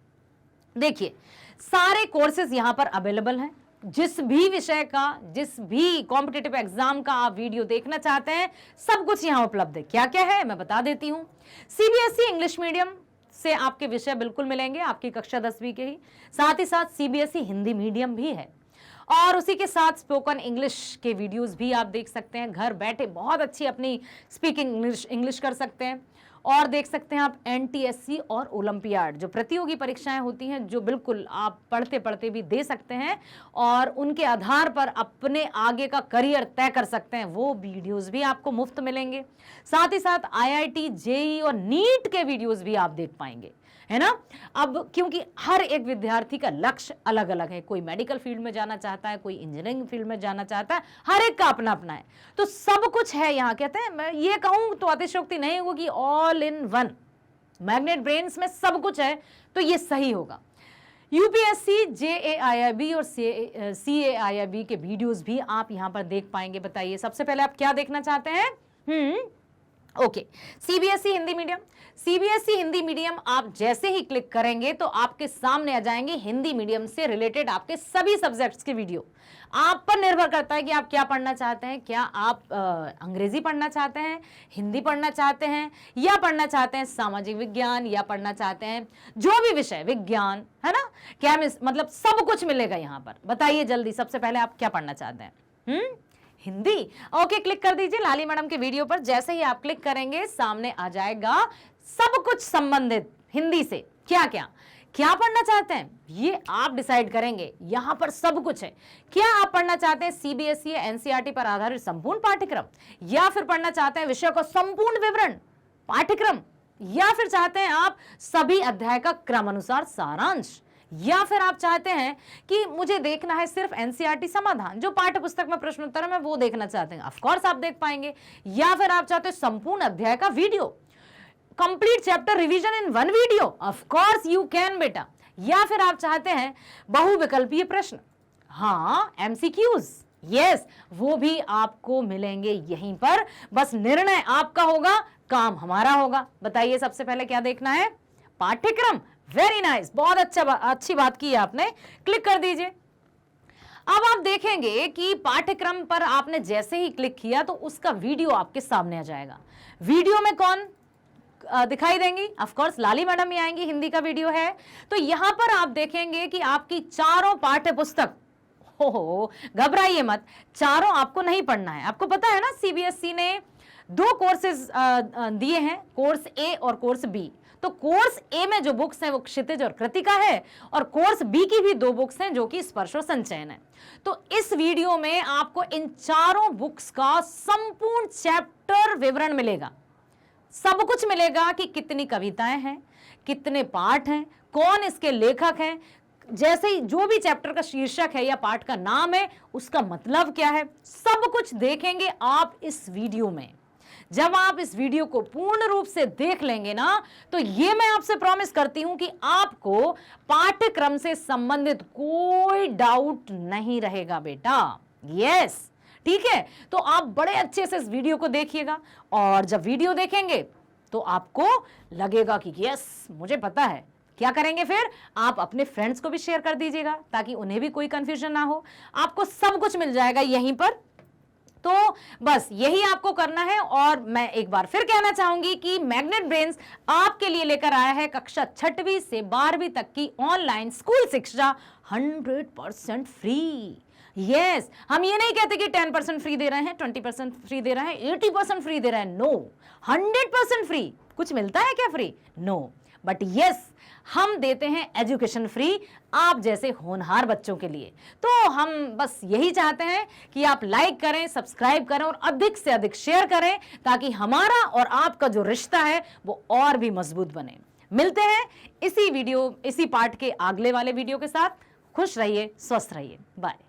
देखिए सारे कोर्सेज यहां पर अवेलेबल हैं। जिस भी विषय का, जिस भी कॉम्पिटिटिव एग्जाम का आप वीडियो देखना चाहते हैं, सब कुछ यहां उपलब्ध है। क्या क्या है मैं बता देती हूं। सीबीएसई इंग्लिश मीडियम से आपके विषय बिल्कुल मिलेंगे, आपकी कक्षा 10वीं के ही। साथ ही साथ सीबीएसई हिंदी मीडियम भी है और उसी के साथ स्पोकन इंग्लिश के वीडियोस भी आप देख सकते हैं। घर बैठे बहुत अच्छी अपनी स्पीकिंग इंग्लिश कर सकते हैं। और देख सकते हैं आप एनटीएससी और ओलंपियाड जो प्रतियोगी परीक्षाएं होती हैं, जो बिल्कुल आप पढ़ते पढ़ते भी दे सकते हैं और उनके आधार पर अपने आगे का करियर तय कर सकते हैं। वो वीडियोस भी आपको मुफ्त मिलेंगे। साथ ही साथ आईआईटी, जेईई और नीट के वीडियोस भी आप देख पाएंगे, है ना। अब क्योंकि हर एक विद्यार्थी का लक्ष्य अलग अलग है, कोई मेडिकल फील्ड में जाना चाहता है, कोई इंजीनियरिंग फील्ड में जाना चाहता है, हर एक का अपना अपना है। तो सब कुछ है यहाँ। कहते हैं, मैं ये कहूं तो अतिशयोक्ति नहीं होगी, all in one magnet brains में सब कुछ है, तो ये सही होगा। यूपीएससी, जेएआईआईबी और सीएआईआईबी के वीडियोस भी आप यहां पर देख पाएंगे। बताइए सबसे पहले आप क्या देखना चाहते हैं? Okay, CBSE Hindi medium. CBSE Hindi medium आप जैसे ही क्लिक करेंगे तो आपके सामने आ जाएंगे हिंदी मीडियम से रिलेटेड आपके सभी सब्जेक्ट्स के वीडियो। आप पर निर्भर करता है कि आप क्या पढ़ना चाहते हैं। क्या आप अंग्रेजी पढ़ना चाहते हैं, हिंदी पढ़ना चाहते हैं, या पढ़ना चाहते हैं सामाजिक विज्ञान, या पढ़ना चाहते हैं जो भी विषय, विज्ञान, है ना, केमिस्ट्री, मतलब सब कुछ मिलेगा यहाँ पर। बताइए जल्दी, सबसे पहले आप क्या पढ़ना चाहते हैं? हिंदी। ओके, क्लिक कर दीजिए लाली मैडम के वीडियो पर। जैसे ही आप क्लिक करेंगे सामने आ जाएगा सब कुछ संबंधित हिंदी से। क्या क्या क्या पढ़ना चाहते हैं ये आप डिसाइड करेंगे। यहां पर सब कुछ है। क्या आप पढ़ना चाहते हैं सीबीएसई या एनसीईआरटी पर आधारित संपूर्ण पाठ्यक्रम, या फिर पढ़ना चाहते हैं विषय का संपूर्ण विवरण पाठ्यक्रम, या फिर चाहते हैं आप सभी अध्याय का क्रमानुसार सारांश, या फिर आप चाहते हैं कि मुझे देखना है सिर्फ एनसीईआरटी समाधान, जो पाठ्य पुस्तक में प्रश्न उत्तर में वो देखना चाहते हैं, ऑफ कोर्स आप देख पाएंगे। या फिर आप चाहते हैं संपूर्ण अध्याय का video, complete chapter revision in one video, of course you can बेटा। या फिर आप चाहते हैं बहुविकल्पीय प्रश्न, हाँ एमसीक्यूज, यस, वो भी आपको मिलेंगे यहीं पर। बस निर्णय आपका होगा, काम हमारा होगा। बताइए सबसे पहले क्या देखना है? पाठ्यक्रम। वेरी नाइस, बहुत अच्छी बात की आपने। क्लिक कर दीजिए। अब आप देखेंगे कि पाठ्यक्रम पर आपने जैसे ही क्लिक किया तो उसका वीडियो आपके सामने आ जाएगा। वीडियो में कौन दिखाई देंगी? ऑफ कोर्स लाली मैडम ही आएंगी, हिंदी का वीडियो है। तो यहां पर आप देखेंगे कि आपकी चारों पाठ्य पुस्तक, हो घबराइए मत, चारों आपको नहीं पढ़ना है। आपको पता है ना सीबीएसई ने 2 कोर्सेज दिए हैं, कोर्स ए और कोर्स बी। तो कोर्स ए में जो बुक्स हैं वो क्षितिज और कृतिका है, और कोर्स बी की भी 2 बुक्स हैं जो कि स्पर्श और संचयन है। तो इस वीडियो में आपको इन चारों बुक्स का संपूर्ण चैप्टर विवरण मिलेगा। सब कुछ मिलेगा कि कितनी कविताएं हैं, कितने पाठ हैं, कौन इसके लेखक हैं, जैसे ही जो भी चैप्टर का शीर्षक है या पाठ का नाम है, उसका मतलब क्या है, सब कुछ देखेंगे आप इस वीडियो में। जब आप इस वीडियो को पूर्ण रूप से देख लेंगे ना, तो ये मैं आपसे प्रॉमिस करती हूं कि आपको पाठ्यक्रम से संबंधित कोई डाउट नहीं रहेगा बेटा। यस, ठीक है। तो आप बड़े अच्छे से इस वीडियो को देखिएगा, और जब वीडियो देखेंगे तो आपको लगेगा कि यस, मुझे पता है। क्या करेंगे फिर? आप अपने फ्रेंड्स को भी शेयर कर दीजिएगा ताकि उन्हें भी कोई कंफ्यूजन ना हो। आपको सब कुछ मिल जाएगा यहीं पर। तो बस यही आपको करना है। और मैं एक बार फिर कहना चाहूंगी कि मैग्नेट ब्रेन्स आपके लिए लेकर आया है कक्षा 6वीं से 12वीं तक की ऑनलाइन स्कूल शिक्षा 100% फ्री। यस, हम ये नहीं कहते कि 10% फ्री दे रहे हैं, 20% फ्री दे रहे हैं, 80% फ्री दे रहे हैं। No, 100% free. कुछ मिलता है क्या फ्री? नो, बट यस, हम देते हैं एजुकेशन फ्री आप जैसे होनहार बच्चों के लिए। तो हम बस यही चाहते हैं कि आप लाइक करें, सब्सक्राइब करें और अधिक से अधिक शेयर करें, ताकि हमारा और आपका जो रिश्ता है वो और भी मजबूत बने। मिलते हैं इसी पाठ के अगले वाले वीडियो के साथ। खुश रहिए, स्वस्थ रहिए, बाय।